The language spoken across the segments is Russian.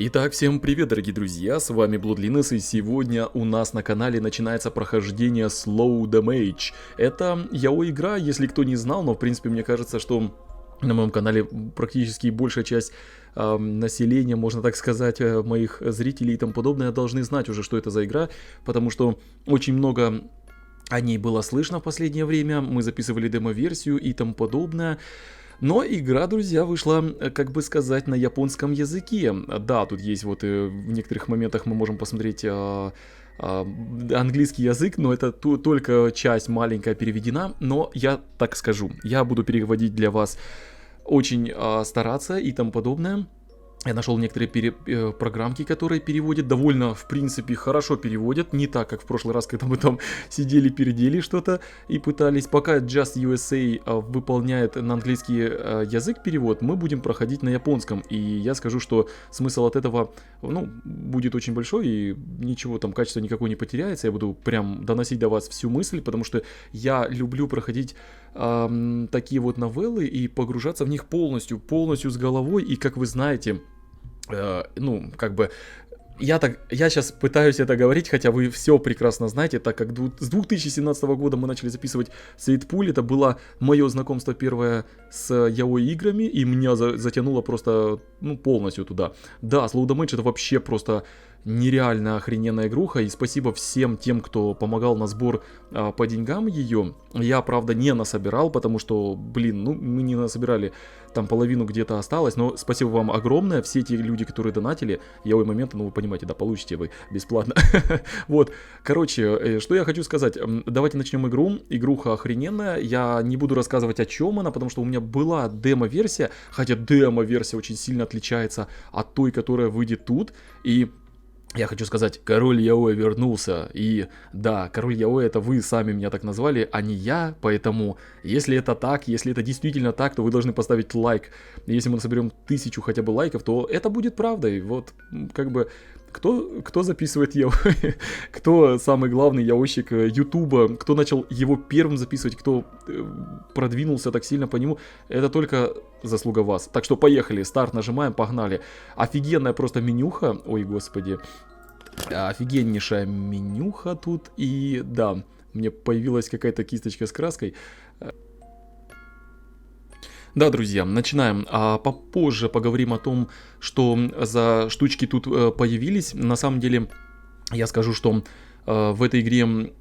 Итак, всем привет, дорогие друзья, с вами Bloodliness, и сегодня у нас на канале начинается прохождение Slow Damage. Это яо-игра, если кто не знал, но в принципе мне кажется, что на моем канале практически большая часть населения, можно так сказать, моих зрителей и тому подобное должны знать уже, что это за игра, потому что очень много о ней было слышно в последнее время, мы записывали демо-версию и тому подобное. Но игра, друзья, вышла, как бы сказать, на японском языке. Да, тут есть вот в некоторых моментах мы можем посмотреть английский язык, но это только часть маленькая переведена. Но я так скажу, я буду переводить для вас очень стараться и тому подобное. Я нашел некоторые программки, которые переводят довольно, в принципе, хорошо переводят. Не так, как в прошлый раз, когда мы там сидели-передели что-то и пытались. Пока Just USA выполняет на английский язык перевод, мы будем проходить на японском. И я скажу, что смысл от этого, будет очень большой, и ничего там, качества никакого не потеряется. Я буду прям доносить до вас всю мысль, потому что я люблю проходить такие вот новеллы и погружаться в них полностью с головой. И как вы знаете, я сейчас пытаюсь это говорить, хотя вы все прекрасно знаете, так как с 2017 года мы начали записывать Сейдпуль, это было мое знакомство первое с яо-играми, и меня затянуло просто, полностью туда. Да, Slow Damage это вообще просто нереально охрененная игруха, и спасибо всем тем, кто помогал на сбор по деньгам ее. Я, правда, не насобирал, потому что, мы не насобирали, там половину где-то осталось, но спасибо вам огромное, все те люди, которые донатили, яой моменты, вы понимаете, да, получите вы бесплатно. Вот, короче, что я хочу сказать, давайте начнем игру, игруха охрененная, я не буду рассказывать, о чем она, потому что у меня была демо-версия, хотя демо-версия очень сильно отличается от той, которая выйдет тут, и я хочу сказать, король яоэ вернулся, и да, король яоэ это вы сами меня так назвали, а не я, поэтому, если это так, если это действительно так, то вы должны поставить лайк. Если мы соберем 1000 хотя бы лайков, то это будет правдой, вот, кто записывает яоэ, кто самый главный яощик ютуба, кто начал его первым записывать, кто продвинулся так сильно по нему, это только заслуга вас. Так что поехали, старт нажимаем, погнали. Офигенная просто менюха, ой господи, офигеннейшая менюха тут, и да, мне появилась какая-то кисточка с краской. Да, друзья, начинаем. А попозже поговорим о том, что за штучки тут появились. На самом деле, я скажу, что в этой игре,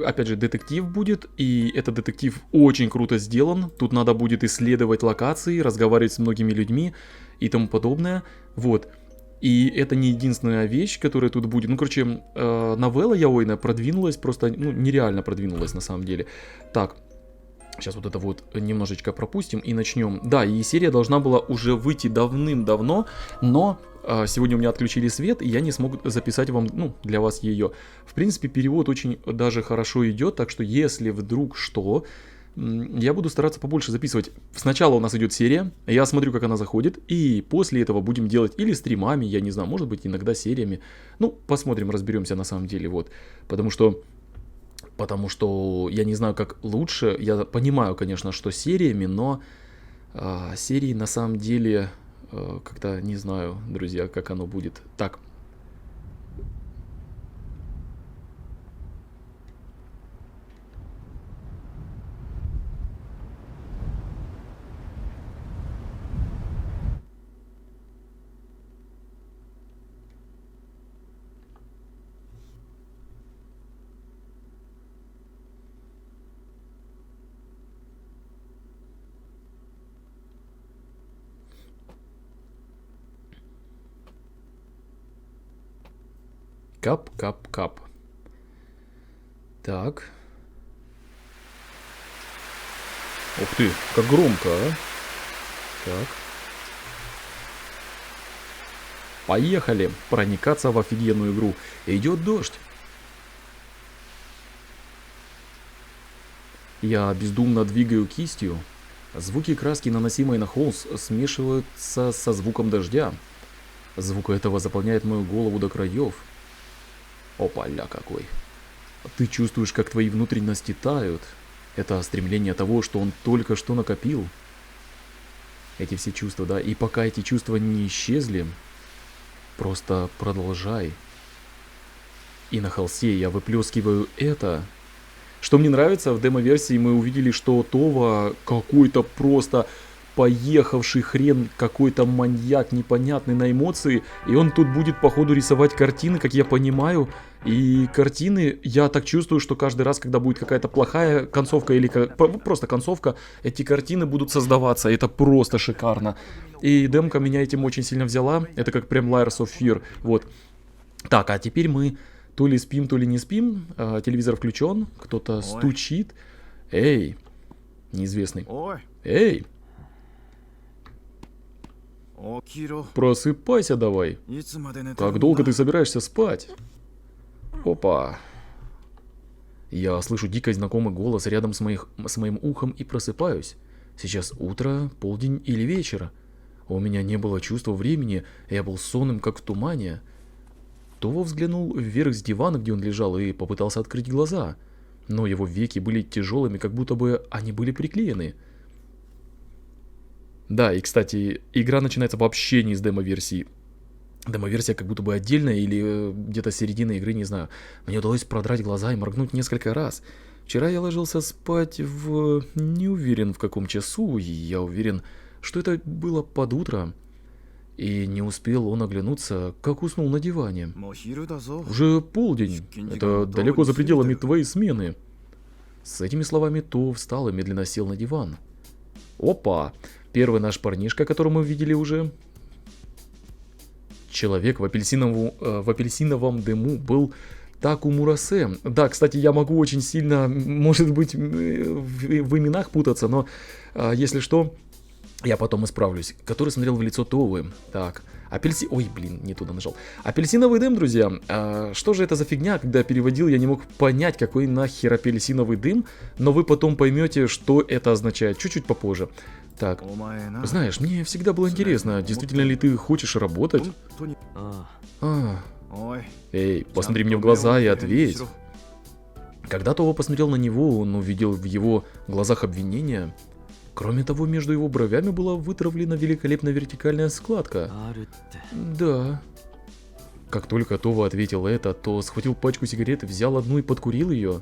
опять же, детектив будет. И этот детектив очень круто сделан. Тут надо будет исследовать локации, разговаривать с многими людьми и тому подобное. Вот. И это не единственная вещь, которая тут будет. Новелла яойная продвинулась, просто нереально продвинулась на самом деле. Так. Сейчас вот это вот немножечко пропустим и начнем. Да, и серия должна была уже выйти давным-давно, но сегодня у меня отключили свет, и я не смог записать вам, для вас ее. В принципе, перевод очень даже хорошо идет, так что если вдруг что, я буду стараться побольше записывать. Сначала у нас идет серия, я смотрю, как она заходит, и после этого будем делать или стримами, я не знаю, может быть, иногда сериями. Посмотрим, разберемся на самом деле, вот. Потому что я не знаю, как лучше. Я понимаю, конечно, что сериями, но серии на самом деле как-то не знаю, друзья, как оно будет. Так. Кап-кап-кап. Так. Ух ты, как громко, а? Так. Поехали проникаться в офигенную игру. Идет дождь. Я бездумно двигаю кистью. Звуки краски, наносимые на холст, смешиваются со звуком дождя. Звук этого заполняет мою голову до краев. Опа-ля какой. Ты чувствуешь, как твои внутренности тают. Это стремление того, что он только что накопил. Эти все чувства, да. И пока эти чувства не исчезли, Просто продолжай. И на холсте я выплескиваю это. Что мне нравится, в демо-версии мы увидели, что Това какой-то просто поехавший хрен, какой-то маньяк непонятный на эмоции. И он тут будет, походу, рисовать картины, как я понимаю. И картины, я так чувствую, что каждый раз, когда будет какая-то плохая концовка или просто концовка, эти картины будут создаваться. Это просто шикарно. И демка меня этим очень сильно взяла. Это как прям Layers of Fear. Вот. Так, а теперь мы то ли спим, то ли не спим. Телевизор включен, кто-то стучит. Эй, неизвестный. Эй, просыпайся давай. Как долго ты собираешься спать? Опа. Я слышу дико знакомый голос рядом с моим ухом и просыпаюсь. Сейчас утро, полдень или вечер. У меня не было чувства времени, я был сонным, как в тумане. Това взглянул вверх с дивана, где он лежал, и попытался открыть глаза. Но его веки были тяжелыми, как будто бы они были приклеены. Да, и, кстати, игра начинается вообще не с демо-версии. Демо-версия как будто бы отдельная или где-то середина игры, не знаю. Мне удалось продрать глаза и моргнуть несколько раз. Вчера я ложился спать не уверен в каком часу, и я уверен, что это было под утро. И не успел он оглянуться, как уснул на диване. Уже полдень. Это далеко за пределами твоей смены. С этими словами То встал и медленно сел на диван. Опа! Первый наш парнишка, которого мы видели уже. Человек в апельсиновом дыму был Таку Мурасе. Да, кстати, я могу очень сильно, может быть, в именах путаться, но если что, я потом исправлюсь. Который смотрел в лицо Товы. Так, Ой, блин, не туда нажал. Апельсиновый дым, друзья. Что же это за фигня? Когда переводил, я не мог понять, какой нахер апельсиновый дым, но вы потом поймете, что это означает чуть-чуть попозже. Так, знаешь, мне всегда было интересно, действительно ли ты хочешь работать? Эй, посмотри мне в глаза и ответь. Когда Това посмотрел на него, он увидел в его глазах обвинение. Кроме того, между его бровями была вытравлена великолепная вертикальная складка. Да. Как только Това ответил это, то схватил пачку сигарет, взял одну и подкурил ее.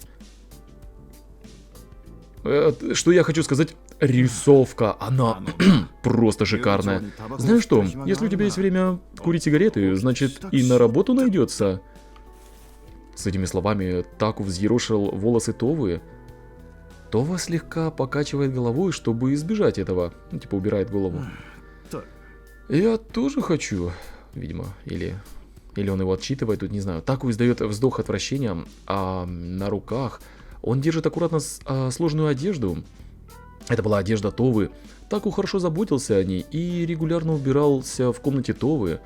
Что я хочу сказать? Рисовка, она просто шикарная. Знаешь что, если у тебя есть время курить сигареты, значит и на работу найдется. С этими словами Таку взъерошил волосы Товы. Това слегка покачивает головой, чтобы избежать этого. Ну, типа убирает голову. Я тоже хочу, видимо, или он его отчитывает, тут не знаю. Таку издает вздох отвращения, а на руках он держит аккуратно сложную одежду. Это была одежда Товы. Таку хорошо заботился о ней и регулярно убирался в комнате Товы.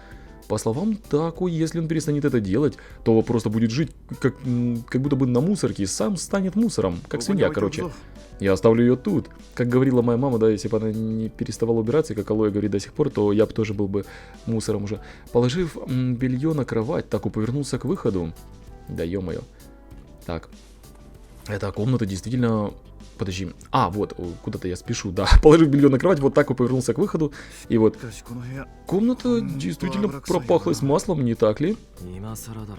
По словам Таку, если он перестанет это делать, Това просто будет жить как будто бы на мусорке, сам станет мусором, как свинья, короче. Я оставлю ее тут. Как говорила моя мама, да, если бы она не переставала убираться, как Алоэ говорит до сих пор, то я бы тоже был бы мусором уже. Положив белье на кровать, Таку повернулся к выходу. Да ё-моё. Так. Эта комната действительно... Подожди. Вот, куда-то я спешу, да. Положив белье на кровать, вот так вот повернулся к выходу. И вот. Комната действительно пропахлась маслом, не так ли?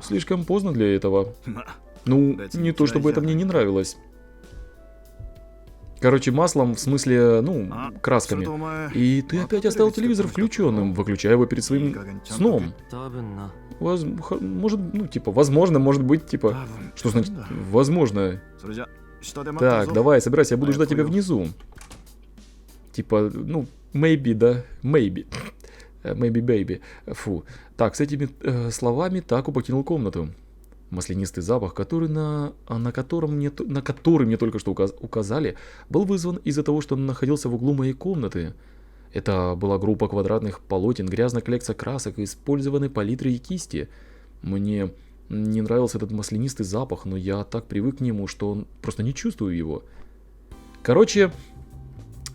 Слишком поздно для этого. Ну, не то чтобы это мне не нравилось. Короче, маслом, в смысле, ну, красками. И ты опять оставил телевизор включенным, выключая его перед своим сном. Может, ну, типа, возможно, может быть, типа... Что значит возможно? Так, давай, собирайся, я буду ждать тебя внизу. Типа, ну, maybe, да? Maybe. Maybe baby. Фу. Так, с этими словами Таку покинул комнату. Маслянистый запах, на который мне только что указали, был вызван из-за того, что он находился в углу моей комнаты. Это была группа квадратных полотен, грязная коллекция красок, использованной палитры и кисти. Мне не нравился этот маслянистый запах, но я так привык к нему, что просто не чувствую его. Короче,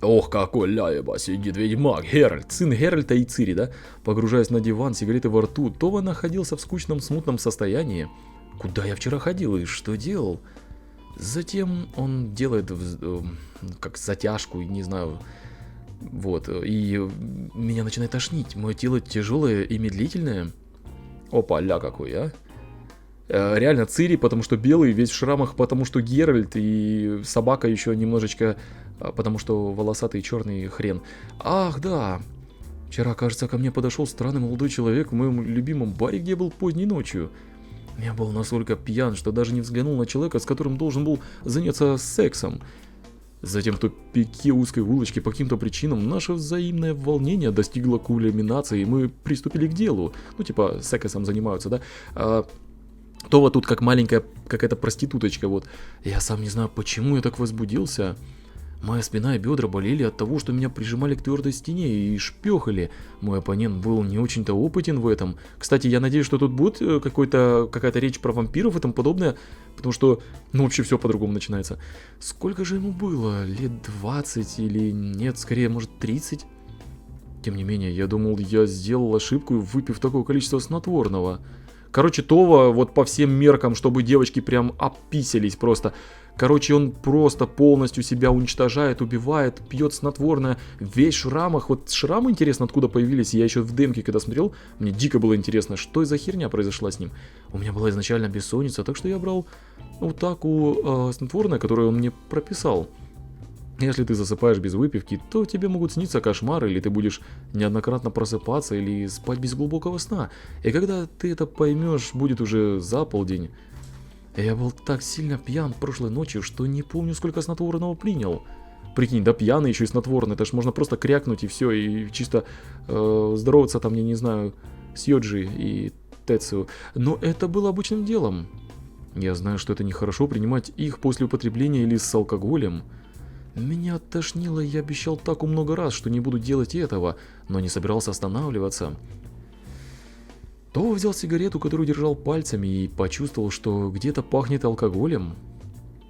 ох, какой ляеба сидит ведьмак, Геральт, сын Геральта и Цири, да? Погружаясь на диван, сигареты во рту, Това находился в скучном, смутном состоянии. Куда я вчера ходил и что делал? Затем он делает как затяжку, не знаю, вот, и меня начинает тошнить. Мое тело тяжелое и медлительное. Опа, ля какой, а. Реально Цири, потому что белый, весь в шрамах, потому что Геральт, и собака еще немножечко, потому что волосатый черный хрен. Ах, да. Вчера, кажется, ко мне подошел странный молодой человек в моем любимом баре, где был поздней ночью. Я был настолько пьян, что даже не взглянул на человека, с которым должен был заняться сексом. Затем в тупике узкой улочки по каким-то причинам наше взаимное волнение достигло кульминации, и мы приступили к делу. Ну, типа, сексом занимаются, да? Това тут как маленькая какая-то проституточка, вот. Я сам не знаю, почему я так возбудился. Моя спина и бедра болели от того, что меня прижимали к твердой стене и шпехали. Мой оппонент был не очень-то опытен в этом. Кстати, я надеюсь, что тут будет какая-то речь про вампиров и тому подобное, потому что, ну, вообще все по-другому начинается. Сколько же ему было? Лет 20 или нет, скорее, может, 30? Тем не менее, я думал, я сделал ошибку, выпив такое количество снотворного. Короче, Това вот по всем меркам, чтобы девочки прям описались просто. Короче, он просто полностью себя уничтожает, убивает, пьет снотворное, весь в шрамах. Вот шрамы, интересно, откуда появились. Я еще в демке, когда смотрел, мне дико было интересно, что за херня произошла с ним. У меня была изначально бессонница, так что я брал утаку снотворное, которое он мне прописал. Если ты засыпаешь без выпивки, то тебе могут сниться кошмары, или ты будешь неоднократно просыпаться, или спать без глубокого сна. И когда ты это поймешь, будет уже за полдень. Я был так сильно пьян прошлой ночью, что не помню, сколько снотворного принял. Прикинь, да пьяный еще и снотворный, это ж можно просто крякнуть и все, и чисто здороваться там, я не знаю, с Йоджи и Тецию. Но это было обычным делом. Я знаю, что это нехорошо принимать их после употребления или с алкоголем. Меня тошнило, и я обещал таку много раз, что не буду делать этого, но не собирался останавливаться. Това взял сигарету, которую держал пальцами, и почувствовал, что где-то пахнет алкоголем.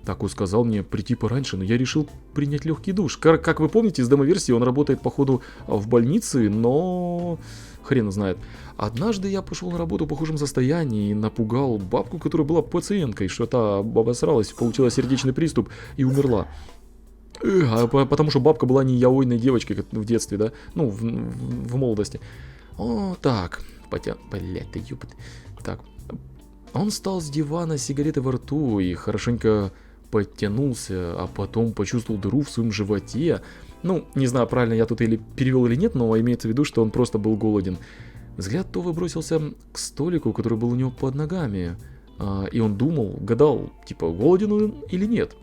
Таку сказал мне прийти пораньше, но я решил принять легкий душ. Как вы помните, из демо-версии он работает, походу, в больнице, но... хрен знает. Однажды я пошел на работу в похожем состоянии и напугал бабку, которая была пациенткой, что та обосралась, получила сердечный приступ и умерла. Потому что бабка была не яойной девочкой, как в детстве, да? Ну, в молодости. О, так. Блять, ты ёпт. Так. Он встал с дивана с сигаретой во рту и хорошенько подтянулся, а потом почувствовал дыру в своем животе. Ну, не знаю, правильно я тут или перевел или нет, но имеется в виду, что он просто был голоден. Взгляд Това бросился к столику, который был у него под ногами. И он думал, гадал, типа, голоден он или нет.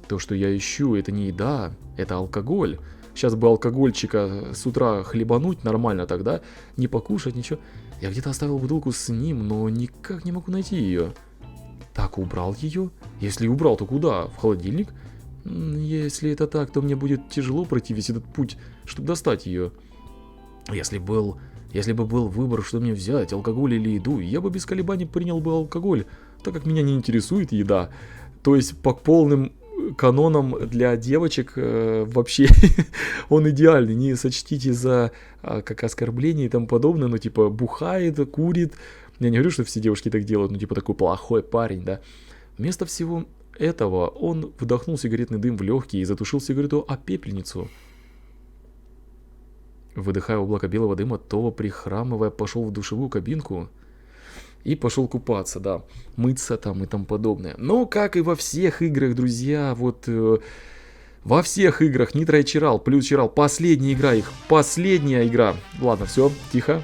То, что я ищу, это не еда, это алкоголь. Сейчас бы алкогольчика с утра хлебануть нормально тогда, не покушать, ничего. Я где-то оставил бутылку с ним, но никак не могу найти ее. Так, убрал ее? Если убрал, то куда? В холодильник? Если это так, то мне будет тяжело пройти весь этот путь, чтобы достать ее. Если бы был выбор, что мне взять, алкоголь или еду, я бы без колебаний принял бы алкоголь, так как меня не интересует еда. То есть по полным канонам для девочек вообще он идеальный. Не сочтите за как оскорбление и тому подобное, но типа бухает, курит. Я не говорю, что все девушки так делают, но типа такой плохой парень, да. Вместо всего этого он вдохнул сигаретный дым в легкие и затушил сигарету о пепельницу. Выдыхая облако белого дыма, Това, прихрамывая, пошел в душевую кабинку и пошел купаться, да, мыться там и тому подобное. Но, как и во всех играх, друзья, вот во всех играх Нитро и Чирал, плюс Чирал, последняя игра их, последняя игра. Ладно, все, тихо.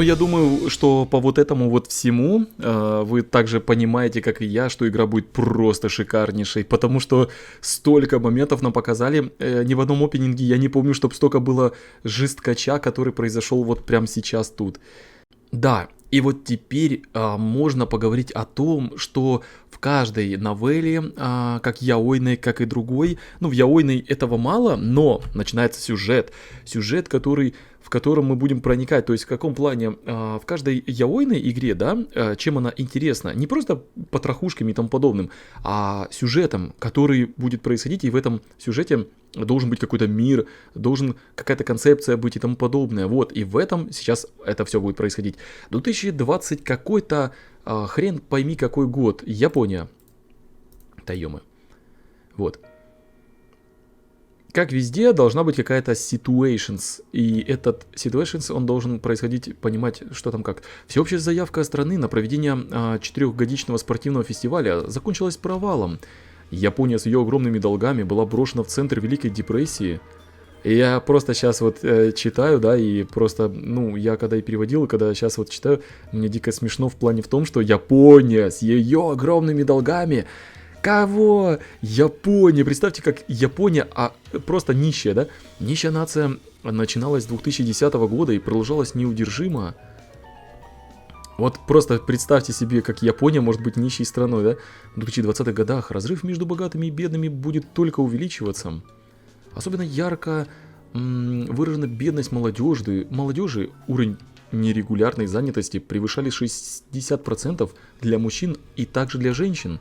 Но я думаю, что по вот этому вот всему вы также понимаете, как и я, что игра будет просто шикарнейшей, потому что столько моментов нам показали. Ни в одном опенинге я не помню, чтобы столько было жесткача, который произошел вот прямо сейчас тут. Да, и вот теперь можно поговорить о том, что в каждой новелле, как яойной, как и другой, ну в яойной этого мало, но начинается сюжет, в котором мы будем проникать, то есть в каком плане, в каждой яойной игре, да, чем она интересна, не просто потрохушками и тому подобным, а сюжетом, который будет происходить, и в этом сюжете должен быть какой-то мир, должен какая-то концепция быть и тому подобное. Вот, и в этом сейчас это все будет происходить. 2020 какой-то, хрен пойми какой год, Япония. Таёмы. Вот. Как везде, должна быть какая-то situations, и этот situations, он должен происходить, понимать, что там как. Всеобщая заявка страны на проведение 4-годичного спортивного фестиваля закончилась провалом. Япония с ее огромными долгами была брошена в центр Великой депрессии. И я просто сейчас вот читаю, да, и просто, ну, я когда и переводил, и когда сейчас вот читаю, мне дико смешно в плане в том, что Япония с ее огромными долгами... Кого? Япония. Представьте, как Япония, просто нищая, да? Нищая нация начиналась с 2010 года и продолжалась неудержимо. Вот просто представьте себе, как Япония может быть нищей страной, да? В 2020-х годах разрыв между богатыми и бедными будет только увеличиваться. Особенно ярко выражена бедность молодежи. Уровень нерегулярной занятости превышали 60% для мужчин и также для женщин.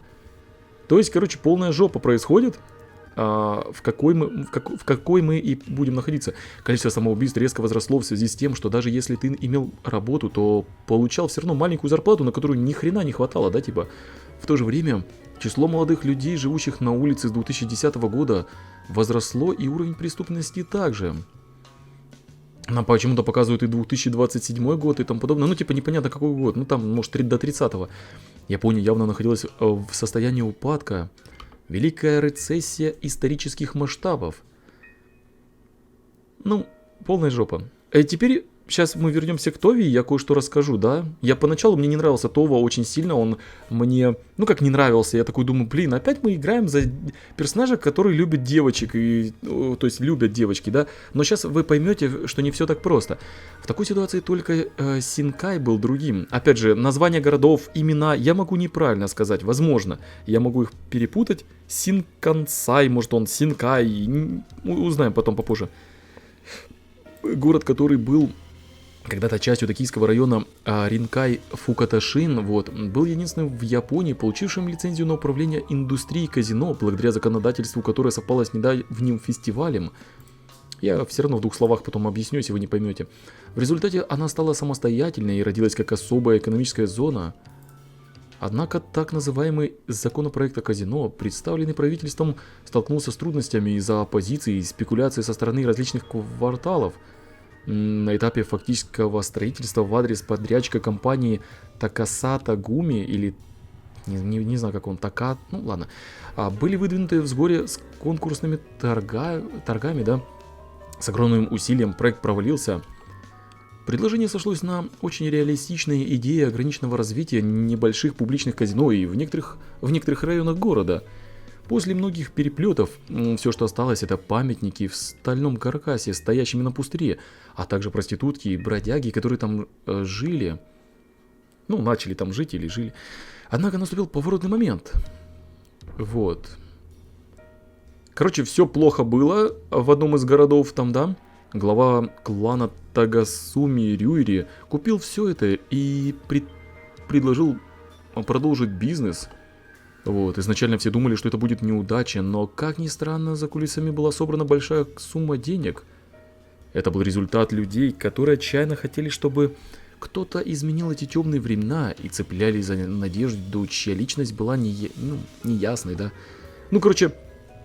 То есть, короче, полная жопа происходит, в какой мы и будем находиться. Количество самоубийств резко возросло в связи с тем, что даже если ты имел работу, то получал все равно маленькую зарплату, на которую ни хрена не хватало, да, типа. В то же время число молодых людей, живущих на улице с 2010 года, возросло, и уровень преступности также. Нам почему-то показывают и 2027 год и тому подобное. Ну, типа, непонятно какой год. Ну, там, может, до 30-го. Япония явно находилась в состоянии упадка. Великая рецессия исторических масштабов. Ну, полная жопа. Теперь, сейчас мы вернемся к Тови, я кое-что расскажу, да? Поначалу мне не нравился Това очень сильно, он мне, ну как не нравился, я такой думаю, блин, опять мы играем за персонажа, который любит девочек, то есть любят девочки, да? Но сейчас вы поймете, что не все так просто. В такой ситуации только Синкай был другим. Опять же, названия городов, имена я могу неправильно сказать, возможно. Я могу их перепутать. Синкансай, может он Синкай, узнаем потом попозже. Город, который был когда-то частью токийского района Ринкай Фукаташин, вот, был единственным в Японии, получившим лицензию на управление индустрией казино, благодаря законодательству, которое совпало с недавним фестивалем. Я все равно в двух словах потом объясню, если вы не поймете. В результате она стала самостоятельной и родилась как особая экономическая зона. Однако так называемый законопроект о казино, представленный правительством, столкнулся с трудностями из-за оппозиции и спекуляций со стороны различных кварталов. На этапе фактического строительства в адрес подрядчика компании Такасата Гуми, или не знаю как он, ну ладно, были выдвинуты взгоре с конкурсными торгами, да. С огромным усилием проект провалился. Предложение сошлось на очень реалистичные идеи ограниченного развития небольших публичных казино и в некоторых районах города. После многих переплетов все, что осталось, это памятники в стальном каркасе, стоящими на пустыре, а также проститутки и бродяги, которые там жили. Ну, начали там жить или жили. Однако наступил поворотный момент. Вот. Короче, все плохо было в одном из городов там, да? Глава клана Тагасуми Рюири купил все это и предложил продолжить бизнес. Вот, изначально все думали, что это будет неудача, но, как ни странно, за кулисами была собрана большая сумма денег. Это был результат людей, которые отчаянно хотели, чтобы кто-то изменил эти темные времена и цеплялись за надежду, чья личность была неясной, да. Ну, короче,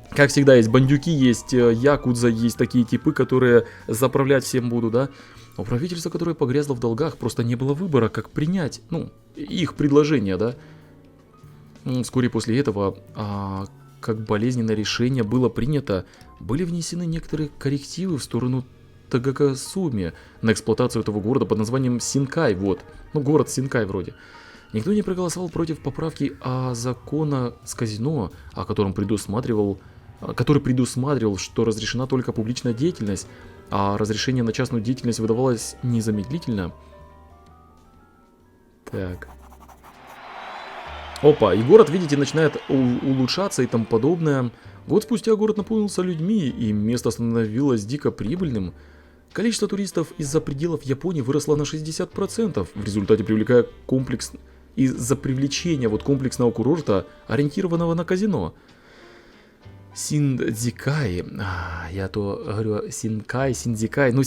как всегда, есть бандюки, есть якудза, есть такие типы, которые заправлять всем будут, да. У правительства, которое погрязло в долгах, просто не было выбора, как принять, их предложение, да. Вскоре после этого, как болезненное решение было принято, были внесены некоторые коррективы в сторону Тагакасуме на эксплуатацию этого города под названием Синкай, вот. Ну, город Синкай вроде. Никто не проголосовал против поправки закона с казино, который предусматривал, что разрешена только публичная деятельность, а разрешение на частную деятельность выдавалось незамедлительно. Так. Опа, и город, видите, начинает улучшаться и тому подобное. Год спустя город наполнился людьми, и место становилось дико прибыльным. Количество туристов из-за пределов Японии выросло на 60%, в результате привлекая из-за привлечения комплексного курорта, ориентированного на казино. Синдзикай, я то говорю Синдзикай, ну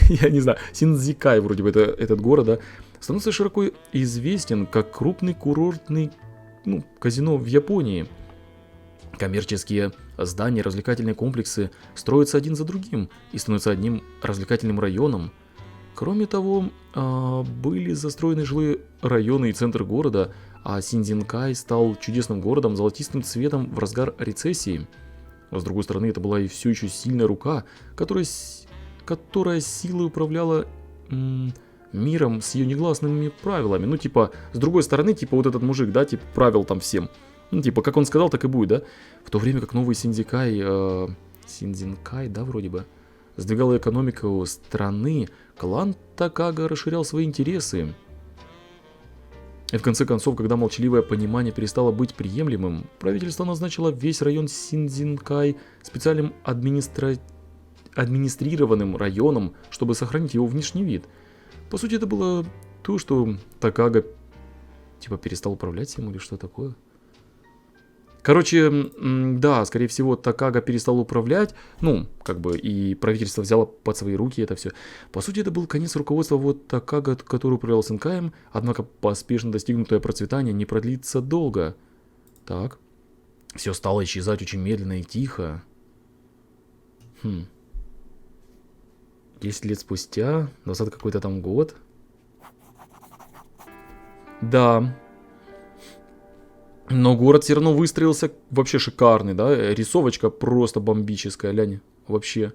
я не знаю, Синдзикай вроде бы этот город, да, становится широко известен как крупный курортный казино в Японии. Коммерческие здания, развлекательные комплексы строятся один за другим и становятся одним развлекательным районом. Кроме того, были застроены жилые районы и центр города, а Синдзикай стал чудесным городом с золотистым цветом в разгар рецессии. А с другой стороны, это была и все еще сильная рука, которая силой управляла миром с ее негласными правилами. Ну, типа, с другой стороны, типа, вот этот мужик, да, типа, правил там всем. Ну, типа, как он сказал, так и будет, да? В то время как новый Синдзикай, да, вроде бы, сдвигал экономику страны, клан Такага расширял свои интересы. И в конце концов, когда молчаливое понимание перестало быть приемлемым, правительство назначило весь район Синдзикай специальным администрированным районом, чтобы сохранить его внешний вид. По сути, это было то, что Такага типа перестал управлять всем или что такое. Короче, да, скорее всего, Такага перестал управлять, и правительство взяло под свои руки это все. По сути, это был конец руководства Такага, который управлял Синкаем, однако поспешно достигнутое процветание не продлится долго. Так, все стало исчезать очень медленно и тихо. 10 лет спустя, 20 какой-то там год. Да. Но город все равно выстроился вообще шикарный, да, рисовочка просто бомбическая, глянь, вообще.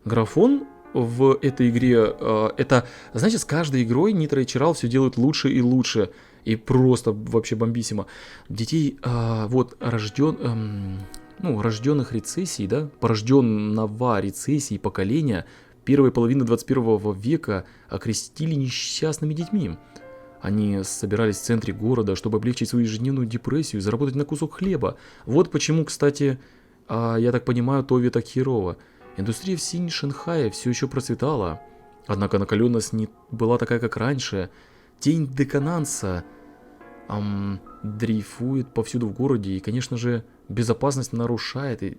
Графон в этой игре, это, знаете, с каждой игрой Nitro и Chiral все делают лучше и лучше, и просто вообще бомбисимо. Детей, рожденных рецессий, да, порожденного рецессии поколения первой половины 21 века окрестили несчастными детьми. Они собирались в центре города, чтобы облегчить свою ежедневную депрессию и заработать на кусок хлеба. Вот почему, кстати, я так понимаю, Тови так херово. Индустрия в Шанхае все еще процветала. Однако накаленность не была такая, как раньше. Тень декананса дрейфует повсюду в городе. И, конечно же, безопасность нарушается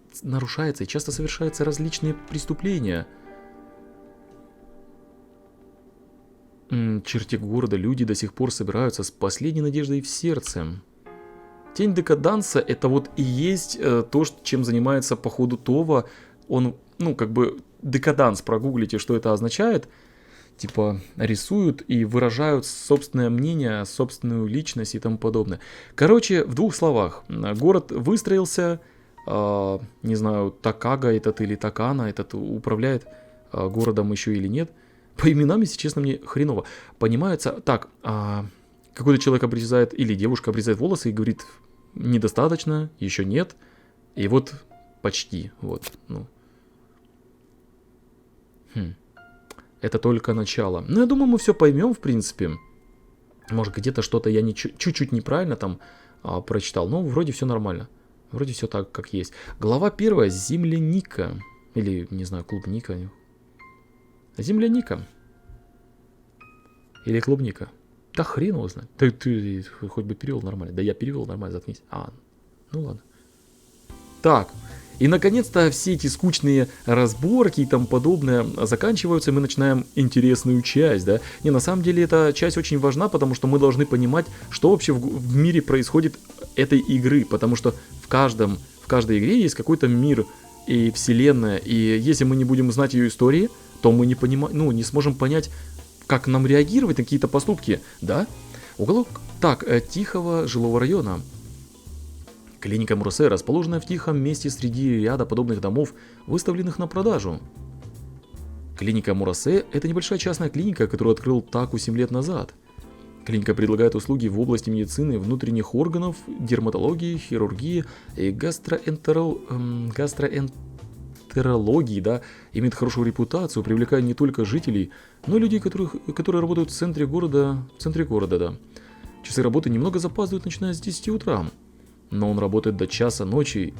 и часто совершаются различные преступления. Черте города люди до сих пор собираются с последней надеждой в сердце. Тень декаданса — это вот и есть то, чем занимается по ходу Това. Он, декаданс, прогуглите, что это означает. Типа рисуют и выражают собственное мнение, собственную личность и тому подобное. Короче, в двух словах. Город выстроился, не знаю, Такага этот или Такана этот управляет городом еще или нет. По именам, если честно, мне хреново. Понимается, так, какой-то человек обрезает, или девушка обрезает волосы и говорит, недостаточно, еще нет. И вот почти, Это только начало. Я думаю, мы все поймем, в принципе. Может, где-то что-то я чуть-чуть неправильно там прочитал, но вроде все нормально. Вроде все так, как есть. Глава 1. Земляника. Или, не знаю, клубника. Земляника. Или клубника. Да хрен его знает. Ты хоть бы перевел нормально. Да я перевел нормально, заткнись. Ну ладно. Так. И наконец-то все эти скучные разборки и тому подобное заканчиваются, и мы начинаем интересную часть, да. Не, на самом деле эта часть очень важна, потому что мы должны понимать, что вообще в мире происходит этой игры. Потому что в каждой игре есть какой-то мир и вселенная. И если мы не будем знать ее истории, то мы не сможем понять, как нам реагировать на какие-то поступки, да? Уголок тихого жилого района. Клиника Мурасе, расположенная в тихом месте среди ряда подобных домов, выставленных на продажу. Клиника Мурасе – это небольшая частная клиника, которую открыл Таку 7 лет назад. Клиника предлагает услуги в области медицины, внутренних органов, дерматологии, хирургии и гастроэнтерологии, да, имеет хорошую репутацию, привлекая не только жителей, но и людей, которые работают в центре города, да. Часы работы немного запаздывают, начиная с 10 утра, но он работает до часа ночи,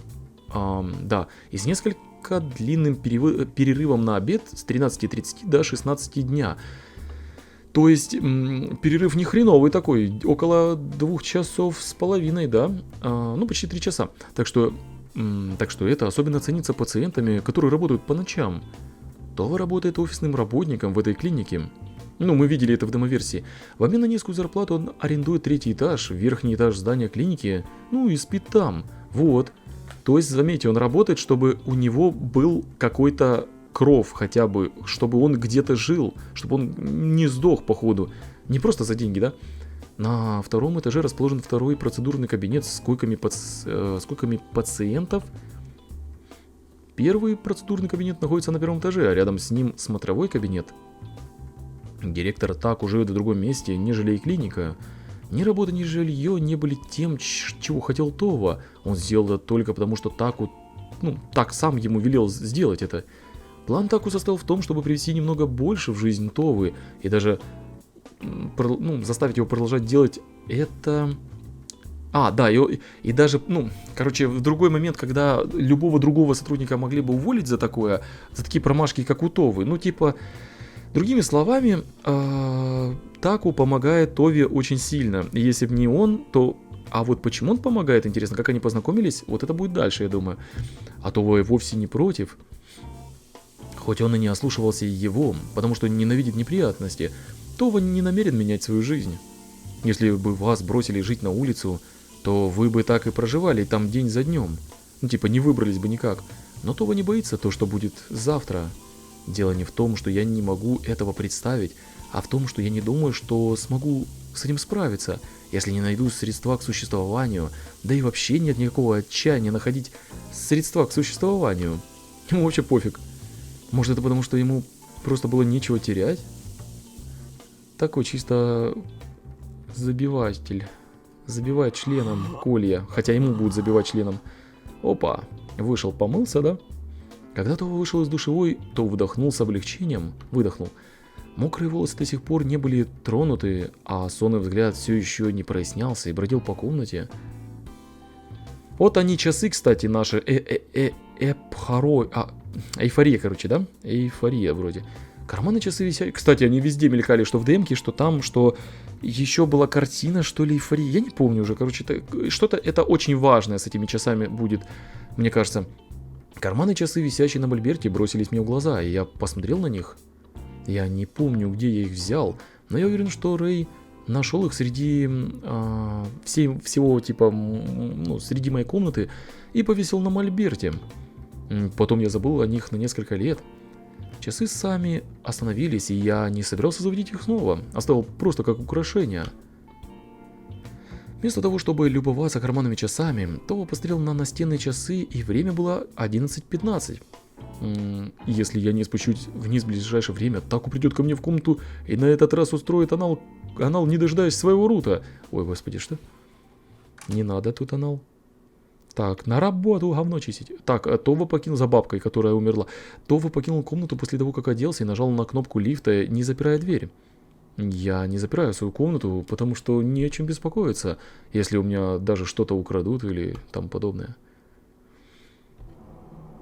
да, и с несколько длинным перерывом на обед с 13:30 до 16 дня. То есть перерыв не хреновый такой, около 2 часов с половиной, да, ну почти 3 часа. Так что это особенно ценится пациентами, которые работают по ночам. Това работает офисным работником в этой клинике. Ну, мы видели это в демоверсии. В обмен на низкую зарплату он арендует 3-й этаж, верхний этаж здания клиники, ну и спит там. Вот. То есть, заметьте, он работает, чтобы у него был какой-то кров хотя бы, чтобы он где-то жил, чтобы он не сдох по ходу. Не просто за деньги, да? На 2-м этаже расположен 2-й процедурный кабинет с койками пациентов. 1-й процедурный кабинет находится на 1-м этаже, а рядом с ним смотровой кабинет. Директор Таку живет в другом месте, нежели и клиника. Ни работа, ни жилье не были тем, чего хотел Това. Он сделал это только потому, что Таку, так сам ему велел сделать это. План Таку состоял в том, чтобы привести немного больше в жизнь Товы и даже заставить его продолжать делать это. И даже, в другой момент, когда любого другого сотрудника могли бы уволить за такое, за такие промашки, как у Товы. Другими словами, Таку помогает Тове очень сильно. И если бы не он, то... А вот почему он помогает, интересно, как они познакомились, вот это будет дальше, я думаю. А Това вовсе не против. Хоть он и не ослушивался его, потому что ненавидит неприятности, Това не намерен менять свою жизнь. Если бы вас бросили жить на улицу, то вы бы так и проживали там день за днем. Не выбрались бы никак. Но Това не боится то, что будет завтра. Дело не в том, что я не могу этого представить, а в том, что я не думаю, что смогу с этим справиться, если не найду средства к существованию, да и вообще нет никакого отчаяния находить средства к существованию. Ему вообще пофиг. Может, это потому, что ему просто было нечего терять? Такой чисто забиватель. Забивает членом колья, хотя ему будет забивать членом. Опа, вышел, помылся, да? Когда Това вышел из душевой, то вдохнул с облегчением, выдохнул. Мокрые волосы до сих пор не были тронуты, а сонный взгляд все еще не прояснялся и бродил по комнате. Вот они часы, кстати, наши. Эйфория, да? Эйфория вроде. Карманы часы висят. Кстати, они везде мелькали, что в демке, что там, что еще была картина, что ли, эйфория. Я не помню уже, что-то это очень важное с этими часами будет, мне кажется. Карманы часы, висящие на мольберте, бросились мне в глаза, и я посмотрел на них. Я не помню, где я их взял, но я уверен, что Рэй нашел их среди всего, среди моей комнаты и повесил на мольберте. Потом я забыл о них на несколько лет. Часы сами остановились, и я не собирался заводить их снова, оставил просто как украшение. Вместо того, чтобы любоваться карманными часами, Това посмотрел на настенные часы, и время было 11:15. Если я не спущусь вниз в ближайшее время, Таку придет ко мне в комнату и на этот раз устроит анал, не дожидаясь своего рута. Ой, господи, что? Не надо тут анал. Так, на работу говно чистить. Так, Това покинул за бабкой, которая умерла. Това покинул комнату после того, как оделся и нажал на кнопку лифта, не запирая дверь. Я не запираю свою комнату, потому что не о чем беспокоиться, если у меня даже что-то украдут или тому подобное.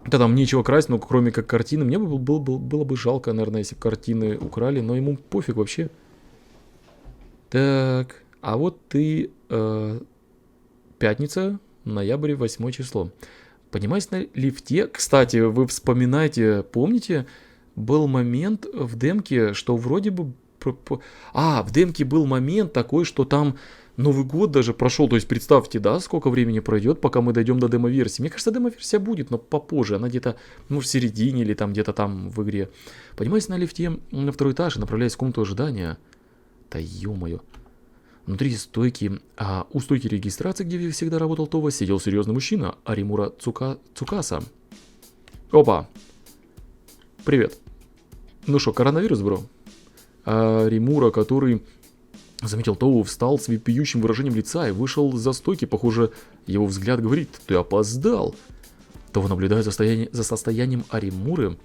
Да там нечего красть, но кроме как картины. Мне было бы жалко, наверное, если бы картины украли, но ему пофиг вообще. Так, а вот ты... пятница, ноябрь, 8 число. Поднимаясь на лифте... Кстати, вы вспоминаете, помните, был момент в демке, что вроде бы... в демке был момент такой, что там Новый год даже прошел. То есть представьте, да, сколько времени пройдет, пока мы дойдем до демо-версии. Мне кажется, демо-версия будет, но попозже. Она где-то, в середине или там где-то там в игре. Поднимаясь на лифте на 2-й этаж и направляясь в комнату ожидания. Да ё-моё. Внутри стойки, у стойки регистрации, где всегда работал Това, сидел серьезный мужчина, Аримура Цукаса. Опа. Привет. Ну что, коронавирус, бро? А Римура, который заметил Тоу, встал с вопиющим выражением лица и вышел за стойки. Похоже, его взгляд говорит: ты опоздал. Тоу наблюдает за состоянием Аримуры.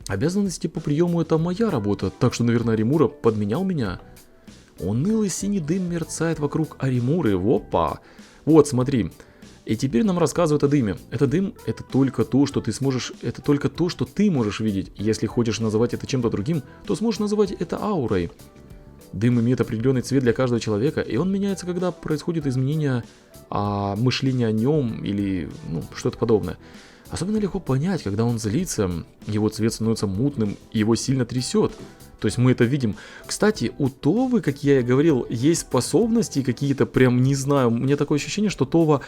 Обязанности по приему — это моя работа, так что, наверное, Аримура подменял меня. Унылый синий дым мерцает вокруг Аримуры. Опа! Вот, смотри. И теперь нам рассказывают о дыме. Это дым — это только то, что ты сможешь... Это только то, что ты можешь видеть. Если хочешь называть это чем-то другим, то сможешь называть это аурой. Дым имеет определенный цвет для каждого человека, и он меняется, когда происходит изменение мышления о нем или что-то подобное. Особенно легко понять, когда он злится, его цвет становится мутным, и его сильно трясет. То есть мы это видим. Кстати, у Товы, как я и говорил, есть способности какие-то, прям не знаю, у меня такое ощущение, что Това,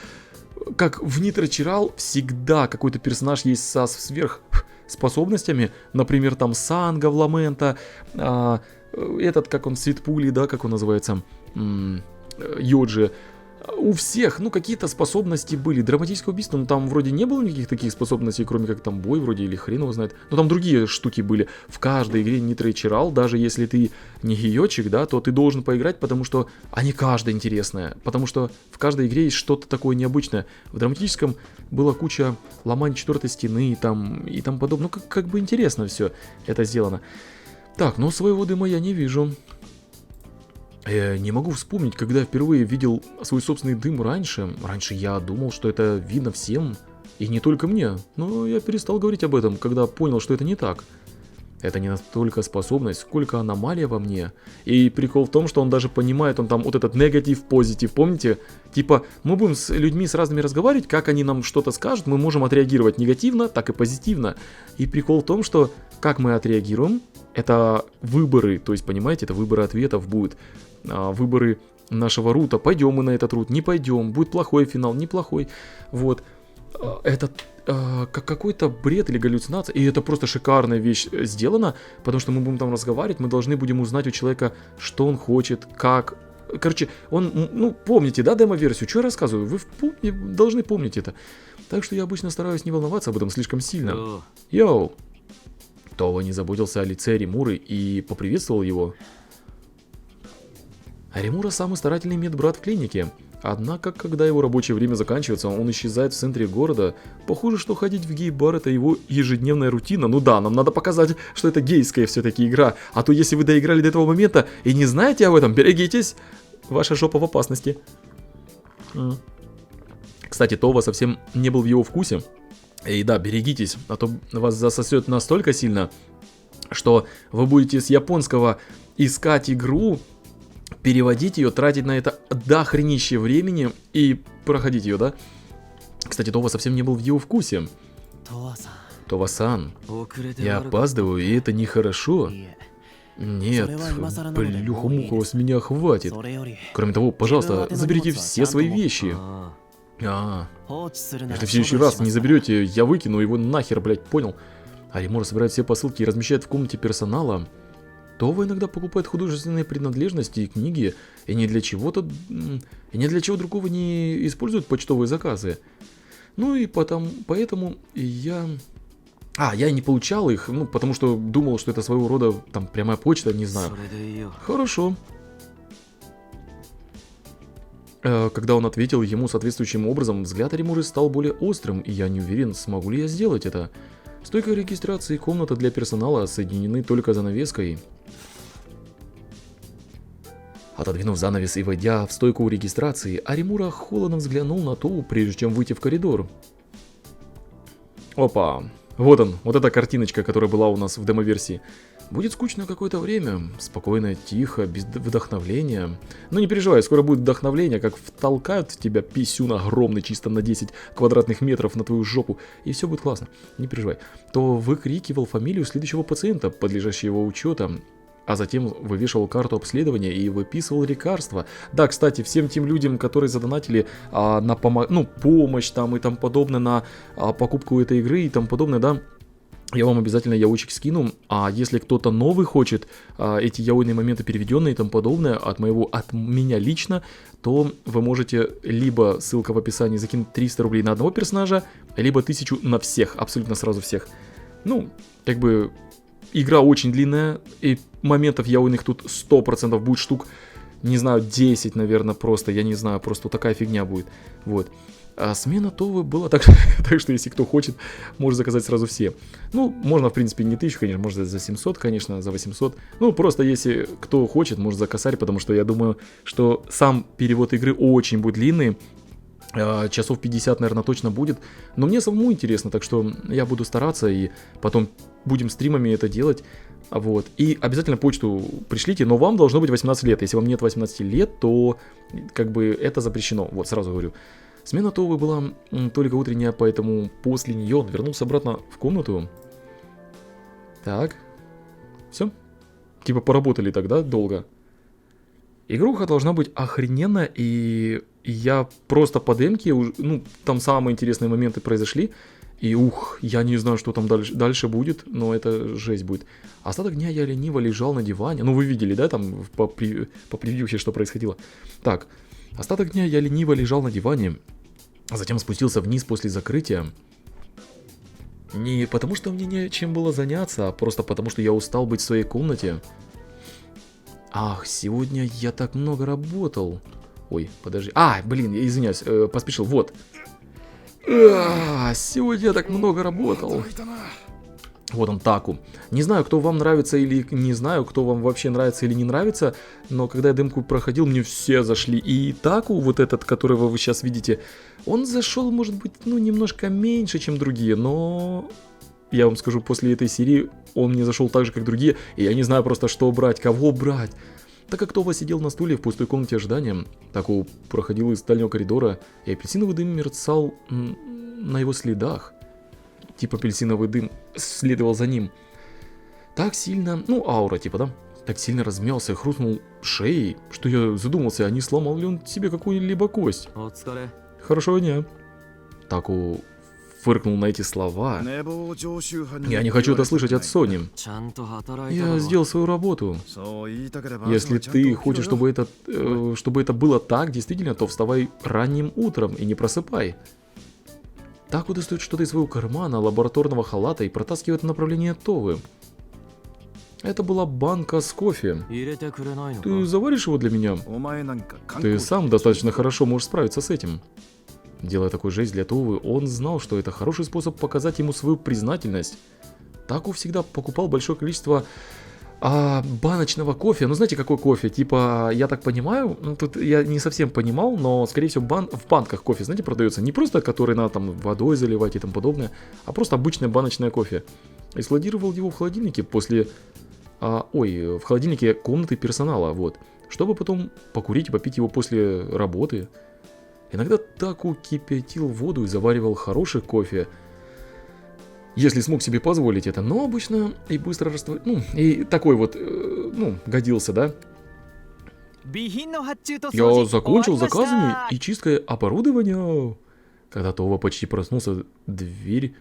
как в Nitro Chiral, всегда какой-то персонаж есть со сверхспособностями. Например, там Санга в Ламента, этот, как он, Светпули, да, как он называется, Йоджи. У всех, какие-то способности были. Драматическое убийство, там вроде не было никаких таких способностей, кроме как там бой вроде, или хрен его знает. Но там другие штуки были. В каждой игре Nitro Chiral, даже если ты не гиёчик, да, то ты должен поиграть, потому что они каждая интересная. Потому что в каждой игре есть что-то такое необычное. В драматическом была куча ломаний четвертой стены там, и там подобное. Как бы интересно все это сделано. Так, но своего дыма я не вижу. Я не могу вспомнить, когда я впервые видел свой собственный дым раньше. Раньше я думал, что это видно всем, и не только мне. Но я перестал говорить об этом, когда понял, что это не так. Это не настолько способность, сколько аномалия во мне. И прикол в том, что он даже понимает, он там вот этот негатив, позитив, помните? Типа, мы будем с людьми с разными разговаривать, как они нам что-то скажут, мы можем отреагировать негативно, так и позитивно. И прикол в том, что как мы отреагируем, это выборы, то есть, понимаете, это выборы ответов будет. Выборы нашего рута. Пойдем мы на этот рут, не пойдем. Будет плохой финал, неплохой. Вот. Это как какой-то бред или галлюцинация. И это просто шикарная вещь сделана. Потому что мы будем там разговаривать. Мы должны будем узнать у человека, что он хочет, как. Короче, он, помните, да, демо-версию? Что я рассказываю? Вы должны помнить это. Так что я обычно стараюсь не волноваться об этом слишком сильно. Йоу. Това не заботился о лице Римуры и поприветствовал его. Римура самый старательный медбрат в клинике. Однако, когда его рабочее время заканчивается, он исчезает в центре города. Похоже, что ходить в гей-бар — это его ежедневная рутина. Ну да, нам надо показать, что это гейская все-таки игра. А то если вы доиграли до этого момента и не знаете об этом, берегитесь. Ваша жопа в опасности. Кстати, Това совсем не был в его вкусе. И да, берегитесь, а то вас засосет настолько сильно, что вы будете с японского искать игру, переводить ее, тратить на это дохренище времени и проходить ее, да? Кстати, Това совсем не был в его вкусе. Това-сан, я опаздываю, и это нехорошо. Нет, плюха-муха, с меня хватит. Кроме того, пожалуйста, заберите все свои вещи. Если в следующий раз не заберете, я выкину его нахер, блять, понял? Аримура собирает все посылки и размещает в комнате персонала. Това иногда покупает художественные принадлежности и книги, и ни для чего другого не использует почтовые заказы. Ну и поэтому я... я не получал их, потому что думал, что это своего рода там прямая почта, не знаю. Хорошо. Когда он ответил ему соответствующим образом, взгляд Аримуры стал более острым, и я не уверен, смогу ли я сделать это. Стойка регистрации и комната для персонала соединены только занавеской. Отодвинув занавес и войдя в стойку регистрации, Аримура холодно взглянул на Тоу, прежде чем выйти в коридор. Опа, вот эта картиночка, которая была у нас в демо-версии. Будет скучно какое-то время, спокойно, тихо, без вдохновения. Но не переживай, скоро будет вдохновление, как втолкают в тебя писюн огромный, чисто на 10 квадратных метров на твою жопу, и все будет классно, не переживай. То выкрикивал фамилию следующего пациента, подлежащего учета, а затем вывешивал карту обследования и выписывал лекарства. Да, кстати, всем тем людям, которые задонатили на помощь там и тому подобное, на покупку этой игры и тому подобное, да, я вам обязательно яойчик скину, а если кто-то новый хочет эти яойные моменты переведенные и тому подобное от меня лично, то вы можете либо, ссылка в описании, закинуть 300 рублей на одного персонажа, либо 1000 на всех, абсолютно сразу всех. игра очень длинная, и моментов я у них тут 100% будет штук, не знаю, 10, наверное, просто, я не знаю, просто такая фигня будет, вот. А смена ТОВы была, так что если кто хочет, может заказать сразу все. Ну, можно, в принципе, не 1000, конечно, можно за 700, конечно, за 800. Ну, просто если кто хочет, может закосарь, потому что я думаю, что сам перевод игры очень будет длинный. Часов 50, наверное, точно будет. Но мне самому интересно, так что я буду стараться, и потом будем стримами это делать. Вот. И обязательно почту пришлите, но вам должно быть 18 лет. Если вам нет 18 лет, то как бы это запрещено. Вот, сразу говорю. Смена ТОВы была только утренняя, поэтому после нее он вернулся обратно в комнату. Так. Все. Типа поработали тогда долго. Игруха должна быть охрененная, и я просто по демке, ну, там самые интересные моменты произошли. И я не знаю, что там дальше будет, но это жесть будет. Остаток дня я лениво лежал на диване. Ну, вы видели, да, там по превьюхе, что происходило. Так, остаток дня я лениво лежал на диване, а затем спустился вниз после закрытия. Не потому, что мне нечем было заняться, а просто потому, что я устал быть в своей комнате. Ах, сегодня я так много работал. Ой, подожди. Блин, я извиняюсь, поспешил, вот. Сегодня я так много работал. Вот он, Таку. Не знаю, кто вам нравится или не знаю, кто вам вообще нравится или не нравится, но когда я демку проходил, мне все зашли. И Таку, вот этот, которого вы сейчас видите, он зашел, может быть, ну, немножко меньше, чем другие, но я вам скажу, после этой серии он мне зашел так же, как другие, и я не знаю просто, что брать, кого брать. Так как Това сидел на стуле в пустой комнате ожидания, Таку проходил из дальнего коридора, и апельсиновый дым мерцал на его следах. Типа апельсиновый дым следовал за ним. Так сильно, ну аура типа, да? Так сильно размялся и хрустнул шеей, что я задумался, а не сломал ли он себе какую-либо кость. Хорошего дня. Таку фыркнул на эти слова. Я не хочу это слышать от Сони. Я сделал свою работу. Если ты хочешь, чтобы это было так, действительно, то вставай ранним утром и не просыпай. Таку достает что-то из своего кармана, лабораторного халата и протаскивает в направлении Товы. Это была банка с кофе. Ты заваришь его для меня? Ты сам достаточно хорошо можешь справиться с этим. Делая такой жест для Товы, он знал, что это хороший способ показать ему свою признательность. Таку всегда покупал большое количество баночного кофе. Ну, знаете, какой кофе? Типа, я так понимаю, тут я не совсем понимал, но, скорее всего, в банках кофе, знаете, продается. Не просто, который надо там водой заливать и тому подобное, а просто обычное баночное кофе. И складировал его в холодильнике в холодильнике комнаты персонала, вот. Чтобы потом покурить и попить его после работы. Иногда Таку кипятил воду и заваривал хороший кофе, если смог себе позволить это, но обычно и быстро растворил, и такой вот, годился, да? Я закончил заказами и чисткой оборудования. Когда Това почти проснулся, дверь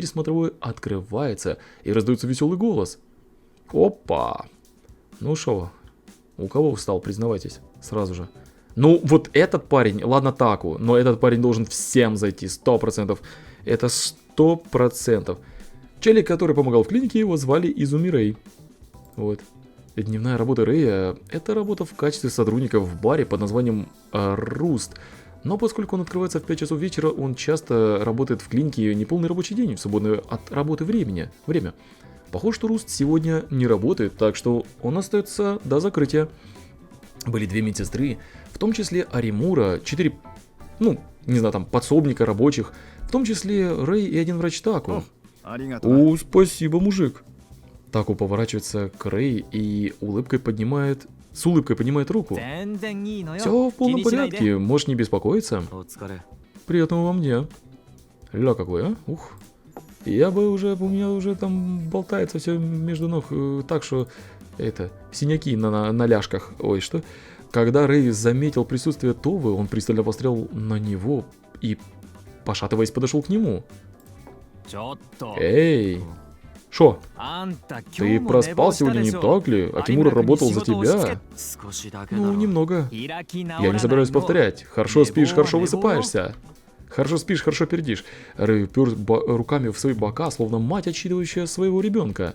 смотровой открывается, и раздается веселый голос. Опа! Ну шо, у кого встал, признавайтесь, сразу же. Ну, вот этот парень, ладно Таку, но этот парень должен всем зайти, 100%. Это 100%. Челик, который помогал в клинике, его звали Изуми Рэй. Вот. И дневная работа Рэя – это работа в качестве сотрудника в баре под названием Руст. Но поскольку он открывается в 5 часов вечера, он часто работает в клинике неполный рабочий день, в свободное от работы время. Похоже, что Руст сегодня не работает, так что он остается до закрытия. Были 2 медсестры, в том числе Аримура, 4, подсобника рабочих, в том числе Рэй и 1 врач Таку. О, спасибо, мужик. Таку поворачивается к Рэй и с улыбкой поднимает руку. Все в полном порядке, можешь не беспокоиться. Приятного вам дня. Ля какой, а? Ух. У меня уже там болтается все между ног, так что, синяки на ляжках. Ой, что? Когда Рэй заметил присутствие Товы, он пристально посмотрел на него и, пошатываясь, подошел к нему. Эй! Шо? Ты проспал сегодня, не так ли? А Тимура работал за тебя? Ну, немного. Я не собираюсь повторять. Хорошо спишь, хорошо высыпаешься. Хорошо спишь, хорошо пердишь. Рэй упер руками в свои бока, словно мать, отчитывающая своего ребенка.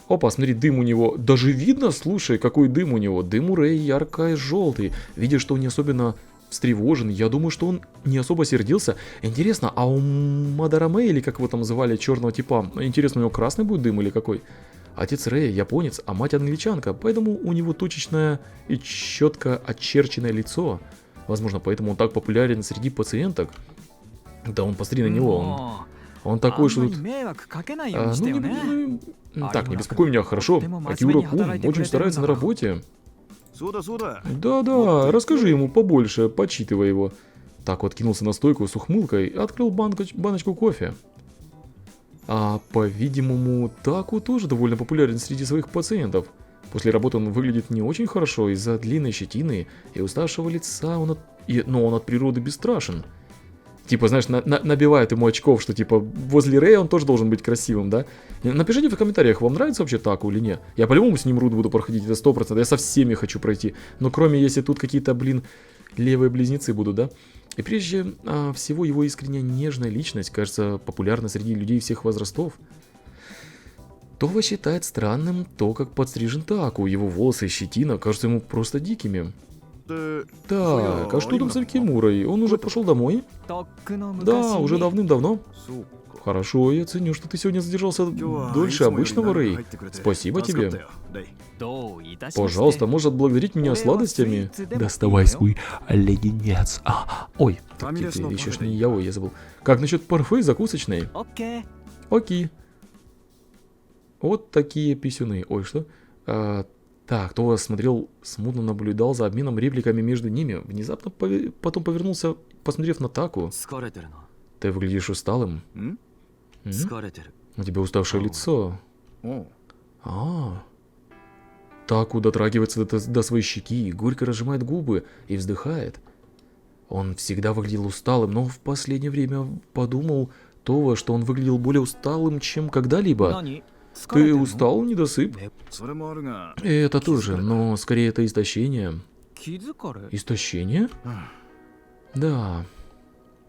Опа, смотри, дым у него. Даже видно, слушай, какой дым у него. Дым у Рэя ярко-желтый. Видишь, что он не особенно встревожен. Я думаю, что он не особо сердился. Интересно, а у Мадараме, или как его там называли, черного типа, интересно, у него красный будет дым или какой? Отец Рэя японец, а мать англичанка, поэтому у него точечное и четко очерченное лицо. Возможно, поэтому он так популярен среди пациенток. Да, он посмотри на него, он такой, что тут... Так, не беспокой меня, хорошо. Акиура-кун очень старается на работе. Да-да, расскажи ему побольше, почитывай его. Так вот кинулся на стойку с ухмылкой и открыл баночку кофе. А, по-видимому, Таку тоже довольно популярен среди своих пациентов. После работы он выглядит не очень хорошо из-за длинной щетины и уставшего лица, но он от природы бесстрашен. Типа, знаешь, набивает ему очков, что типа возле Рэя он тоже должен быть красивым, да? Напишите в комментариях, вам нравится вообще Таку или нет. Я по-любому с ним Руд буду проходить, это 100%, я со всеми хочу пройти. Но кроме, если тут какие-то, блин, левые близнецы будут, да? И прежде всего его искренне нежная личность, кажется, популярна среди людей всех возрастов. Това считает странным то, как подстрижен Таку, его волосы и щетина кажутся ему просто дикими. Так, а что там с Акимурой? Он уже пошел домой? Да, уже давным-давно. Хорошо, я ценю, что ты сегодня задержался дольше обычного, Рэй. Спасибо тебе. Пожалуйста, можешь отблагодарить меня сладостями? Доставай свой леденец. Ой, ты еще ж не яой, я забыл. Как насчет парфе закусочной? Окей. Вот такие писюны. Ой, что? Так, кто смотрел, смутно наблюдал за обменом репликами между ними. Внезапно потом повернулся, посмотрев на Таку. Ты выглядишь усталым. У тебя уставшее лицо. Таку дотрагивается до своей щеки, горько разжимает губы и вздыхает. Он всегда выглядел усталым, но в последнее время подумал Това, что он выглядел более усталым, чем когда-либо. Ты устал, недосып? Это тоже, но скорее это истощение. Истощение? Да.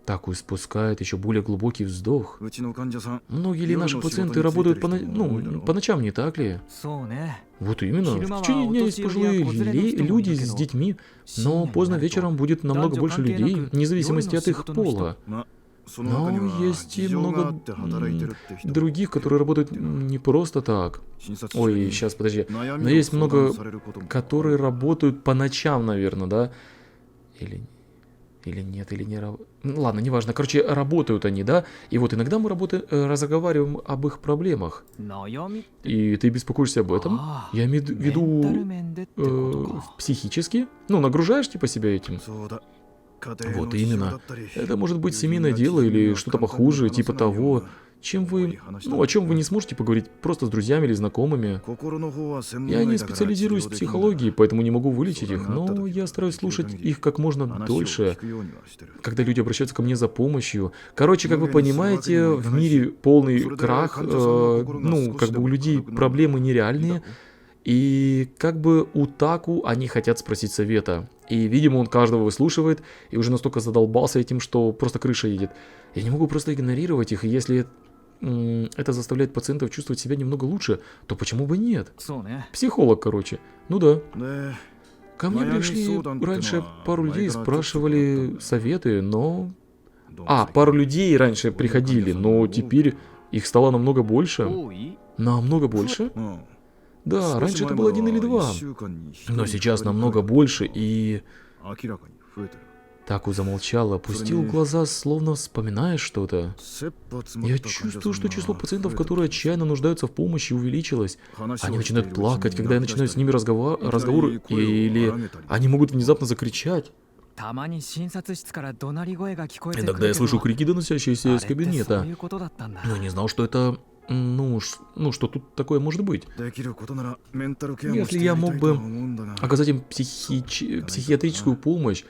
Таку испускает еще более глубокий вздох. Многие ли наши пациенты работают по ночам, не так ли? Вот именно. В течение дня есть пожилые люди с детьми, но поздно вечером будет намного больше людей, вне зависимости от их пола. Но есть и много других, которые работают не просто так. Ой, сейчас, подожди. Но есть много, которые работают по ночам, наверное, да? Или нет, или не работают. Ладно, неважно. Короче, работают они, да? И вот иногда мы разговариваем об их проблемах. И ты беспокоишься об этом? Я имею в виду психически? Ну, нагружаешь типа себя этим? Вот именно. Это может быть семейное дело или что-то похуже, типа того, чем вы... о чем вы не сможете поговорить просто с друзьями или знакомыми. Я не специализируюсь в психологии, поэтому не могу вылечить их, но я стараюсь слушать их как можно дольше, когда люди обращаются ко мне за помощью. Короче, как вы понимаете, в мире полный крах, как бы у людей проблемы нереальные, и как бы у Таку они хотят спросить совета. И, видимо, он каждого выслушивает и уже настолько задолбался этим, что просто крыша едет. Я не могу просто игнорировать их, и если это заставляет пациентов чувствовать себя немного лучше, то почему бы нет? Психолог, короче. Ну да. Ко мне пришли раньше пару людей, спрашивали советы, но... пару людей раньше приходили, но теперь их стало намного больше. Намного больше? Да, раньше это был 1 или 2, но сейчас намного больше, и... Таку замолчал, опустил глаза, словно вспоминая что-то. Я чувствую, что число пациентов, которые отчаянно нуждаются в помощи, увеличилось. Они начинают плакать, когда я начинаю с ними разговор, или они могут внезапно закричать. Иногда я слышу крики, доносящиеся из кабинета. Но не знал, что это... что тут такое может быть? Если я мог бы оказать им психиатрическую помощь,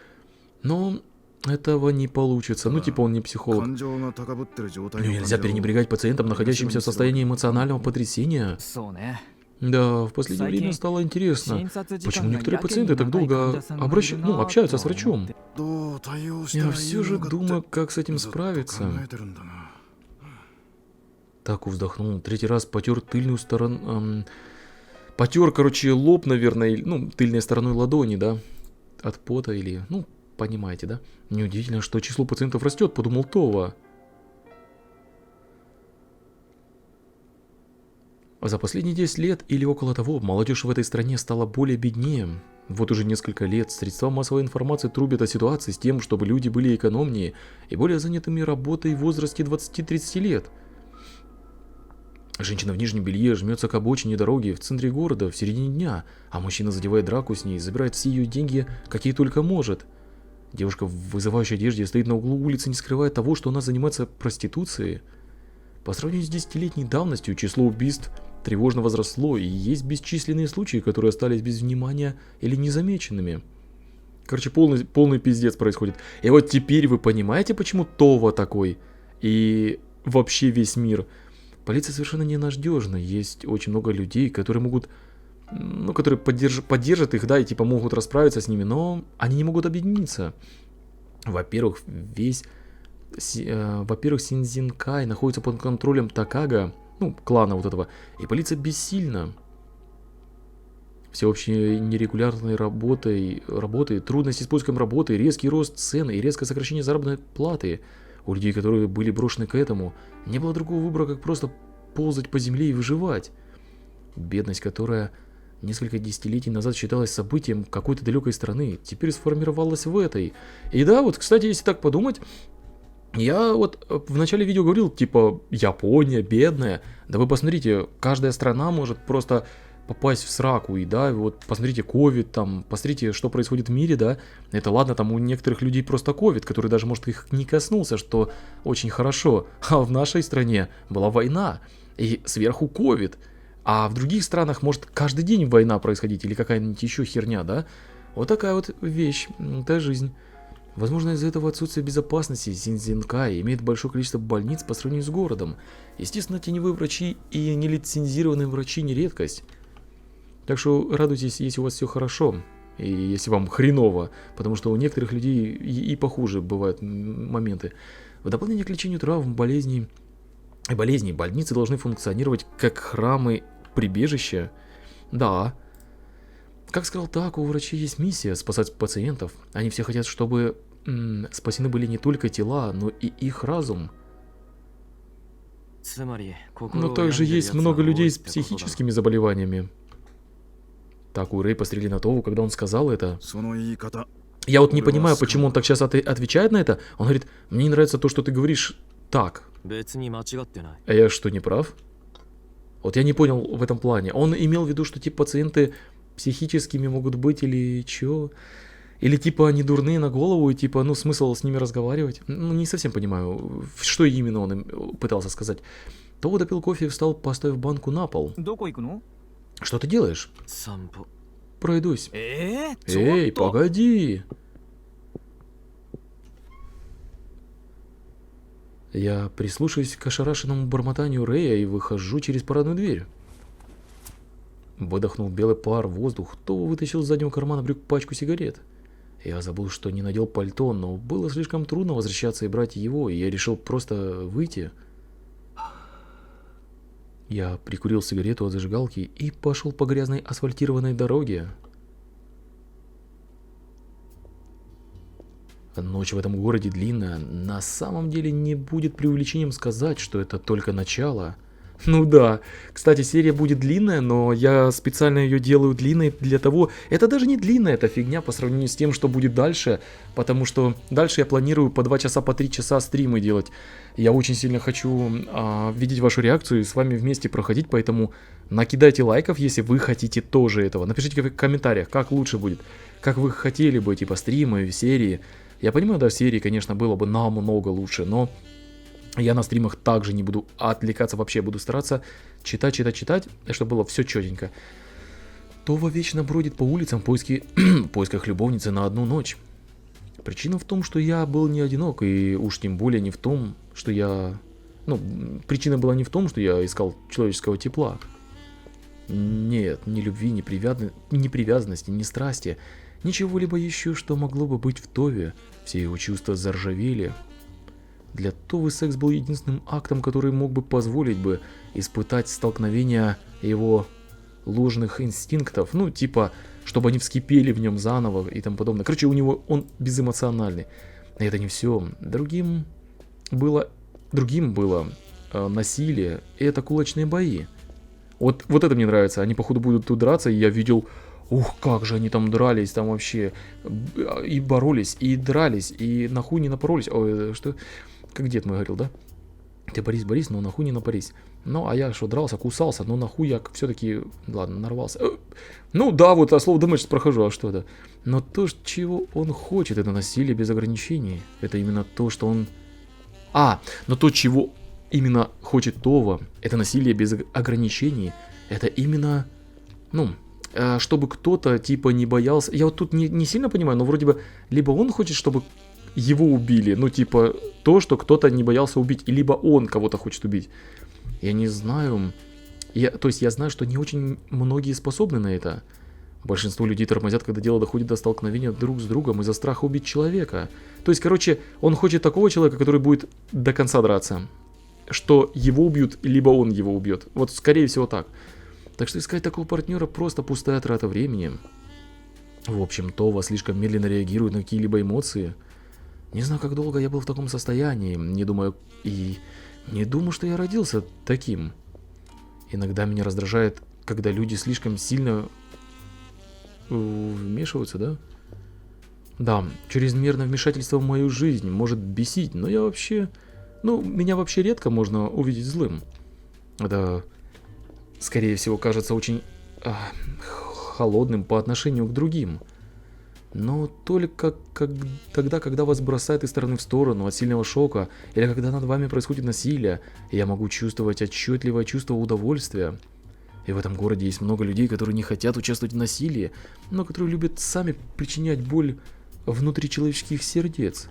но этого не получится. Он не психолог. Нельзя пренебрегать пациентам, находящимся в состоянии эмоционального потрясения. Да, в последнее время стало интересно, почему некоторые пациенты так долго общаются с врачом. Я все же думаю, как с этим справиться. Таку вздохнул, третий раз потер тыльную сторону... потер, короче, лоб, наверное, ну, тыльной стороной ладони, да, от пота или... Ну, понимаете, да? Неудивительно, что число пациентов растет, подумал Това. За последние 10 лет или около того, молодежь в этой стране стала более беднее. Вот уже несколько лет средства массовой информации трубят о ситуации с тем, чтобы люди были экономнее и более занятыми работой в возрасте 20-30 лет. Женщина в нижнем белье жмется к обочине дороги в центре города в середине дня, а мужчина задевает драку с ней, забирает все ее деньги, какие только может. Девушка в вызывающей одежде стоит на углу улицы, не скрывая того, что она занимается проституцией. По сравнению с 10-летней давностью число убийств тревожно возросло, и есть бесчисленные случаи, которые остались без внимания или незамеченными. Короче, полный пиздец происходит. И вот теперь вы понимаете, почему Това такой? И вообще весь мир. Полиция совершенно ненадежна. Есть очень много людей, которые могут... Ну, которые поддержат их, да, и типа могут расправиться с ними, но они не могут объединиться. Во-первых, Синдзинкай находится под контролем Такага, ну, клана вот этого, и полиция бессильна. Всеобщей нерегулярной работы, трудности с поиском работы, резкий рост цен и резкое сокращение заработной платы. У людей, которые были брошены к этому, не было другого выбора, как просто ползать по земле и выживать. Бедность, которая несколько десятилетий назад считалась событием какой-то далекой страны, теперь сформировалась в этой. И да, вот, кстати, если так подумать, я вот в начале видео говорил, типа, Япония бедная. Да вы посмотрите, каждая страна может просто попасть в сраку. И да, вот посмотрите, ковид, там, посмотрите, что происходит в мире, да. Это ладно, там у некоторых людей просто ковид, который даже, может, их не коснулся, что очень хорошо. А в нашей стране была война, и сверху ковид. А в других странах может каждый день война происходить, или какая-нибудь еще херня, да. Вот такая вот вещь, это жизнь. Возможно, из-за этого отсутствия безопасности Синдзинкай имеет большое количество больниц по сравнению с городом. Естественно, теневые врачи и нелицензированные врачи не редкость. Так что радуйтесь, если у вас все хорошо, и если вам хреново, потому что у некоторых людей и похуже бывают моменты. В дополнение к лечению травм, болезней, больницы должны функционировать как храмы-прибежища. Да. Как сказал Так, у врачей есть миссия спасать пациентов. Они все хотят, чтобы спасены были не только тела, но и их разум. Но также есть много людей с психическими заболеваниями. Так, у Рэй посмотрели на Тову, когда он сказал это. Я вот не понимаю, почему он так сейчас отвечает на это. Он говорит, мне не нравится то, что ты говоришь так. А я что, не прав? Вот я не понял в этом плане. Он имел в виду, что типа пациенты психическими могут быть или чё? Или типа они дурные на голову и типа, ну, смысл с ними разговаривать? Ну, не совсем понимаю, что именно он им пытался сказать. Това допил кофе и встал, поставив банку на пол. Что ты делаешь? Пройдусь. Эй, погоди! Я прислушаюсь к ошарашенному бормотанию Рэя и выхожу через парадную дверь. Выдохнул белый пар в воздух, Това вытащил из заднего кармана брюк пачку сигарет. Я забыл, что не надел пальто, но было слишком трудно возвращаться и брать его, и я решил просто выйти. Я прикурил сигарету от зажигалки и пошел по грязной асфальтированной дороге. Ночь в этом городе длинная. На самом деле не будет преувеличением сказать, что это только начало. Ну да, кстати, серия будет длинная, но я специально ее делаю длинной для того... Это даже не длинная эта фигня по сравнению с тем, что будет дальше, потому что дальше я планирую по 2 часа, по 3 часа стримы делать. Я очень сильно хочу видеть вашу реакцию и с вами вместе проходить, поэтому накидайте лайков, если вы хотите тоже этого. Напишите в комментариях, как лучше будет, как вы хотели бы, типа стримы, серии. Я понимаю, да, в серии, конечно, было бы намного лучше, но... Я на стримах также не буду отвлекаться, вообще буду стараться читать, чтобы было все четенько. Това вечно бродит по улицам в поисках любовницы на одну ночь. Причина в том, что я был не одинок, и уж тем более не в том, что я... Ну, причина была не в том, что я искал человеческого тепла. Нет, ни любви, ни привязанности, ни страсти, ничего-либо еще, что могло бы быть в Тове. Все его чувства заржавели. Для Товы секс был единственным актом, который мог бы позволить бы испытать столкновение его ложных инстинктов, ну, типа, чтобы они вскипели в нем заново и тому подобное. Короче, у него он безэмоциональный. И это не все. Другим было насилие, и это кулачные бои. Вот это мне нравится. Они, походу, будут тут драться, и я видел, ух, как же они там дрались, там вообще и боролись, и дрались, и на хуй не напоролись. Ой, что? Как дед мой говорил, да? Ты борись, но нахуй не напорись. Ну, а я что, дрался, кусался, но нахуй я все-таки, ладно, нарвался. Ну да, вот, слово думать, что прохожу, а что это? Но то, чего он хочет, это насилие без ограничений. Это именно то, что он... но то, чего именно хочет Това, это насилие без ограничений. Это именно, чтобы кто-то, типа, не боялся... Я вот тут не сильно понимаю, но вроде бы, либо он хочет, чтобы его убили, ну, типа, то, что кто-то не боялся убить, либо он кого-то хочет убить. Я не знаю. То есть я знаю, что не очень многие способны на это. Большинство людей тормозят, когда дело доходит до столкновения друг с другом из-за страха убить человека. То есть, короче, он хочет такого человека, который будет до конца драться. Что его убьют, либо он его убьет. Вот, скорее всего, так. Так что искать такого партнера просто пустая трата времени. В общем, Това слишком медленно реагирует на какие-либо эмоции. Не знаю, как долго я был в таком состоянии. Не думаю, что я родился таким. Иногда меня раздражает, когда люди слишком сильно вмешиваются, да? Да, чрезмерное вмешательство в мою жизнь может бесить, но меня вообще редко можно увидеть злым. Это, скорее всего, кажется очень холодным по отношению к другим. Но только тогда, когда вас бросает из стороны в сторону от сильного шока, или когда над вами происходит насилие, я могу чувствовать отчетливое чувство удовольствия. И в этом городе есть много людей, которые не хотят участвовать в насилии, но которые любят сами причинять боль внутри человеческих сердец.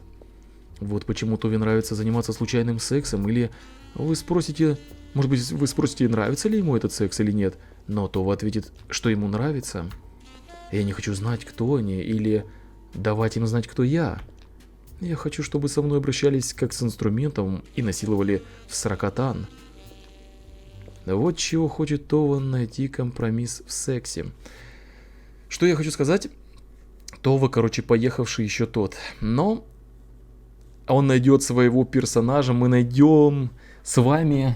Вот почему Тове нравится заниматься случайным сексом, или вы спросите, нравится ли ему этот секс или нет, но Това ответит, что ему нравится. Я не хочу знать, кто они, или давать им знать, кто я. Я хочу, чтобы со мной обращались как с инструментом и насиловали в сракотан. Вот чего хочет Това найти компромисс в сексе. Что я хочу сказать? Това, поехавший еще тот. Но он найдет своего персонажа, мы найдем с вами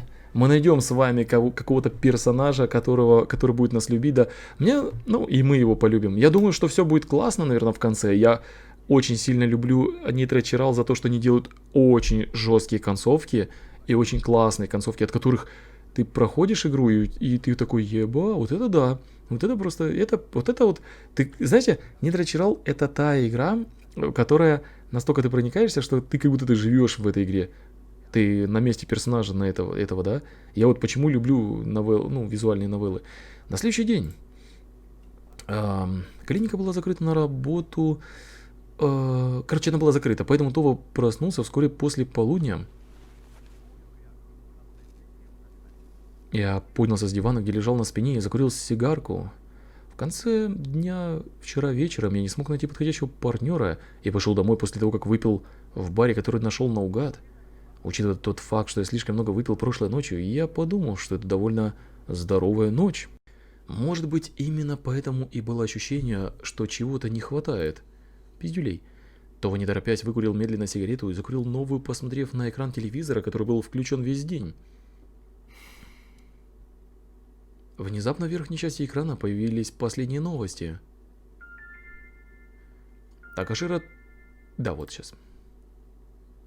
какого-то персонажа, который будет нас любить, да. И мы его полюбим. Я думаю, что все будет классно, наверное, в конце. Я очень сильно люблю Nitro Chiral за то, что они делают очень жесткие концовки и очень классные концовки, от которых ты проходишь игру, и ты такой, еба, вот это да. Вот это просто, ты, знаете, Nitro Chiral это та игра, которая настолько ты проникаешься, что ты как будто ты живешь в этой игре. Ты на месте персонажа этого, да? Я вот почему люблю визуальные новеллы. На следующий день клиника была закрыта на работу. Она была закрыта, поэтому Това проснулся вскоре после полудня. Я поднялся с дивана, где лежал на спине, и закурил сигарку. В конце дня, вчера вечером, я не смог найти подходящего партнера и пошел домой после того, как выпил в баре, который нашел наугад. Учитывая тот факт, что я слишком много выпил прошлой ночью, я подумал, что это довольно здоровая ночь. Может быть, именно поэтому и было ощущение, что чего-то не хватает. Пиздюлей. Това, не торопясь, выкурил медленно сигарету и закурил новую, посмотрев на экран телевизора, который был включен весь день. Внезапно в верхней части экрана появились последние новости. Такашира... Да, вот сейчас.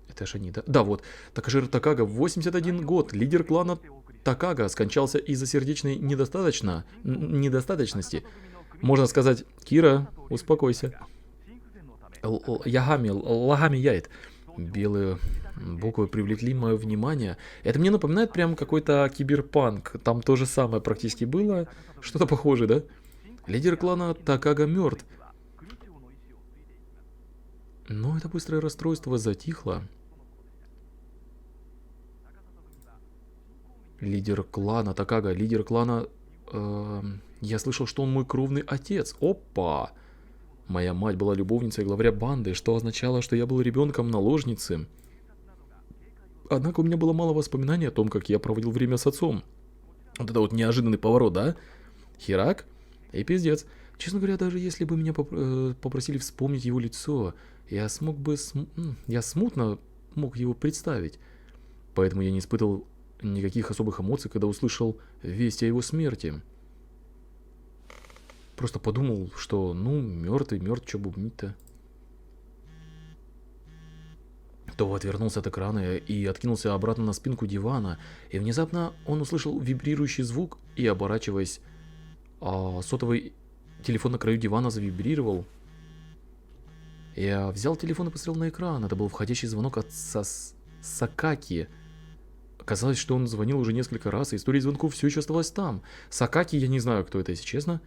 Это же они, да? Да, вот. Такашира Такага, 81 год, лидер клана Такага, скончался из-за сердечной недостаточности. Можно сказать, Кира, успокойся. Лагами яет. Белые буквы привлекли мое внимание. Это мне напоминает прям какой-то киберпанк. Там то же самое практически было. Что-то похожее, да? Лидер клана Такага мертв. Но это быстрое расстройство затихло. Лидер клана Такага, лидер клана Я слышал, что он мой кровный отец. Опа! Моя мать была любовницей главаря банды, что означало, что я был ребенком наложницы. Однако у меня было мало воспоминаний о том, как я проводил время с отцом. Вот это вот неожиданный поворот, да? Херак? И пиздец. Честно говоря, даже если бы меня попросили вспомнить его лицо, я смог бы... Я смутно мог его представить. Поэтому я не испытывал никаких особых эмоций, когда услышал весть о его смерти. Просто подумал, что, ну, мертвый, что бубнить-то. То отвернулся от экрана и откинулся обратно на спинку дивана, и внезапно он услышал вибрирующий звук и, оборачиваясь, сотовый телефон на краю дивана завибрировал. Я взял телефон и посмотрел на экран. Это был входящий звонок от Сакаки. Оказалось, что он звонил уже несколько раз, и история звонков все еще оставалась там. Сакаки, я не знаю, кто это, если честно.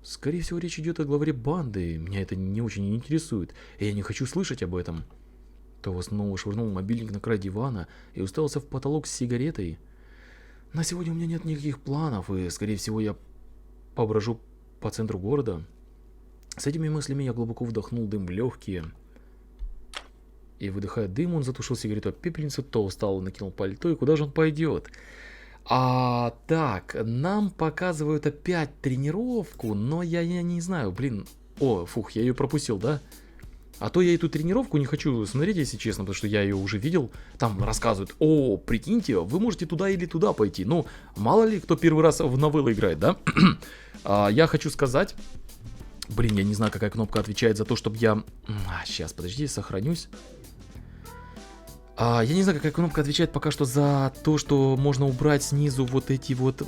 Скорее всего, речь идет о главаре банды. Меня это не очень интересует, и я не хочу слышать об этом. То снова швырнул мобильник на край дивана и уставился в потолок с сигаретой. На сегодня у меня нет никаких планов, и, скорее всего, я поброжу по центру города. С этими мыслями я глубоко вдохнул дым в легкие. И, выдыхая дым, он затушил сигарету об пепельницу, то устал и накинул пальто, и куда же он пойдет? Так, нам показывают опять тренировку, но я не знаю, блин. О, фух, я ее пропустил, да? А то я эту тренировку не хочу смотреть, если честно, потому что я ее уже видел. Там рассказывают, о, прикиньте, вы можете туда или туда пойти. Ну, мало ли, кто первый раз в новеллы играет, да? Я хочу сказать... Блин, я не знаю, какая кнопка отвечает за то, чтобы я... Сейчас, подожди, сохранюсь. Я не знаю, какая кнопка отвечает пока что за то, что можно убрать снизу вот эти вот...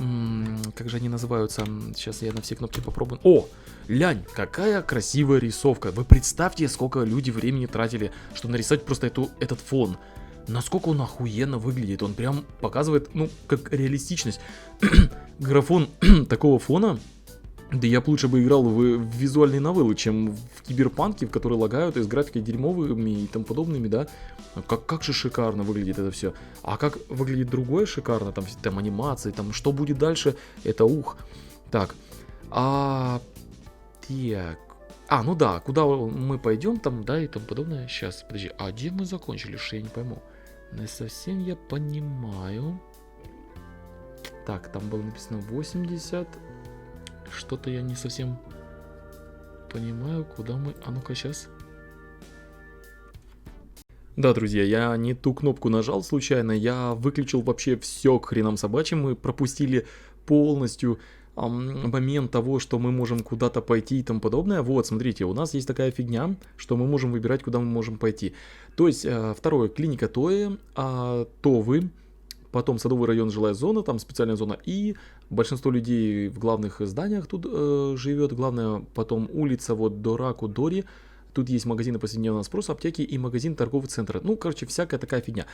как же они называются? Сейчас я на все кнопки попробую. О, лянь, какая красивая рисовка. Вы представьте, сколько люди времени тратили, чтобы нарисовать просто этот фон. Насколько он охуенно выглядит. Он прям показывает, ну, как реалистичность. Графон такого фона... Да я бы лучше бы играл в визуальные новеллы, чем в киберпанке, в которые лагают и с графикой дерьмовыми и тому подобными, да. Как же шикарно выглядит это все. А как выглядит другое шикарно, там анимации, там что будет дальше, это ух. Так, так. Ну да, куда мы пойдем там, да, и тому подобное. Сейчас, подожди, а где мы закончили, что я не пойму. Не совсем я понимаю. Так, там было написано 80... Что-то я не совсем понимаю, куда мы... А ну-ка, сейчас. Да, друзья, я не ту кнопку нажал случайно. Я выключил вообще все к хренам собачьим. Мы пропустили полностью момент того, что мы можем куда-то пойти и тому подобное. Вот, смотрите, у нас есть такая фигня, что мы можем выбирать, куда мы можем пойти. То есть, второе, клиника Тоэ, Товы. Потом садовый район, жилая зона, там специальная зона, и большинство людей в главных зданиях тут живет. Главное, потом улица, вот Дораку Дори, тут есть магазины повседневного спроса, аптеки и магазин торгового центра. Ну, короче, всякая такая фигня.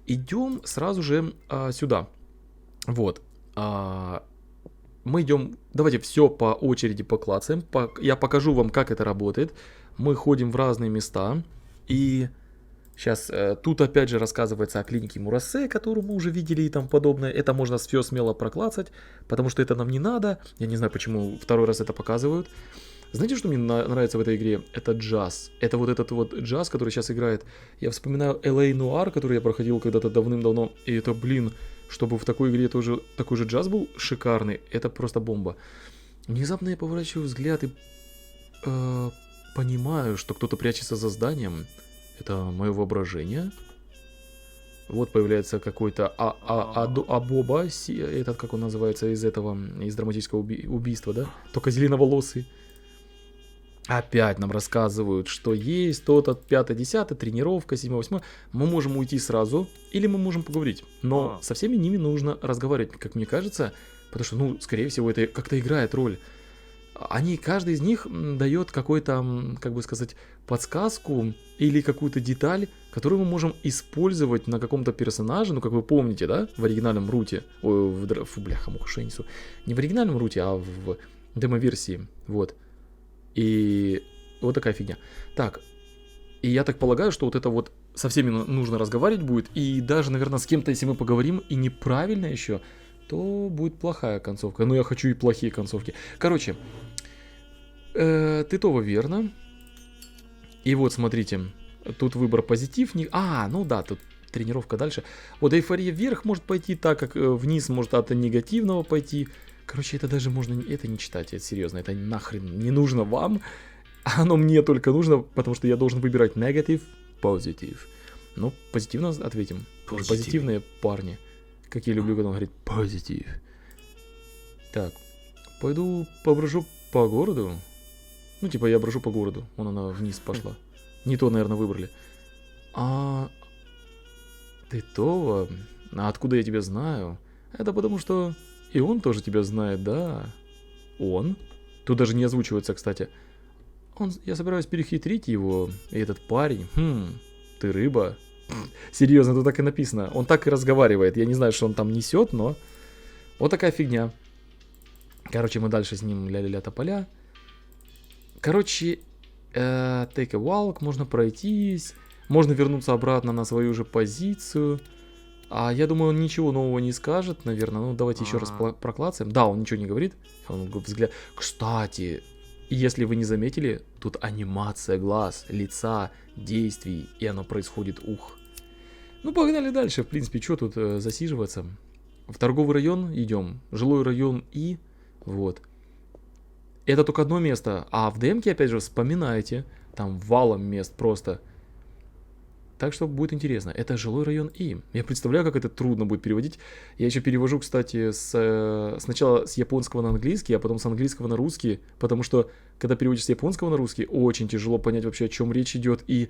Идем сразу же сюда. Вот. Мы идем, давайте все по очереди поклацаем. Я покажу вам, как это работает. Мы ходим в разные места, и... Сейчас, тут опять же рассказывается о клинике Мурасе, которую мы уже видели и тому подобное. Это можно все смело проклацать, потому что это нам не надо. Я не знаю, почему второй раз это показывают. Знаете, что мне нравится в этой игре? Это джаз. Это вот этот вот джаз, который сейчас играет. Я вспоминаю LA Noir, который я проходил когда-то давным-давно. И это, блин, чтобы в такой игре тоже такой же джаз был шикарный. Это просто бомба. Внезапно я поворачиваю взгляд и понимаю, что кто-то прячется за зданием. Это мое воображение. Вот появляется какой-то Абоба, этот, как он называется, из драматического убийства, да? Только зеленоволосый. Опять нам рассказывают, что есть то-то, 5-10, тренировка, 7-8. Мы можем уйти сразу, или мы можем поговорить. Но со всеми ними нужно разговаривать, как мне кажется, потому что, ну, скорее всего, это как-то играет роль. Каждый из них дает какой-то, как бы сказать, подсказку или какую-то деталь, которую мы можем использовать на каком-то персонаже, ну, как вы помните, да, в оригинальном руте, бляха-муха, что я несу, не в оригинальном руте, а в демо-версии, вот, и вот такая фигня. Так, и я так полагаю, что вот это вот со всеми нужно разговаривать будет, и даже, наверное, с кем-то, если мы поговорим, и неправильно еще, то будет плохая концовка. Но я хочу и плохие концовки. Короче, Титова верно. И вот, смотрите, тут выбор позитив. Ну да, тут тренировка дальше. Вот эйфория вверх может пойти, так как вниз может от негативного пойти. Короче, это даже можно это не читать, это серьезно, это нахрен не нужно вам. Оно мне только нужно, потому что я должен выбирать негатив, позитив. Ну, позитивно ответим. Позитивные парни. Как я люблю, когда он говорит позитив. Так, пойду поброжу по городу. Ну, типа, я брожу по городу. Вон она вниз пошла. Не то, наверное, выбрали. Титова? А откуда я тебя знаю? Это потому что и он тоже тебя знает, да? Он? Тут даже не озвучивается, кстати. Я собираюсь перехитрить его. И этот парень. Ты рыба? Серьезно, тут так и написано. Он так и разговаривает. Я не знаю, что он там несет, но... Вот такая фигня. Короче, мы дальше с ним ля-ля-ля тополя. Короче, take a walk, можно пройтись. Можно вернуться обратно на свою же позицию. А я думаю, он ничего нового не скажет, наверное. Ну, давайте еще раз проклацаем. Да, он ничего не говорит. Он взгляд. Кстати, если вы не заметили, тут анимация глаз, лица, действий, и оно происходит, Ну, погнали дальше. В принципе, что тут засиживаться? В торговый район идем. Жилой район И. Вот. Это только одно место. А в демке, опять же, вспоминайте. Там валом мест просто. Так что будет интересно. Это жилой район И. Я представляю, как это трудно будет переводить. Я еще перевожу, кстати, сначала с японского на английский, а потом с английского на русский. Потому что, когда переводишь с японского на русский, очень тяжело понять вообще, о чем речь идет. И,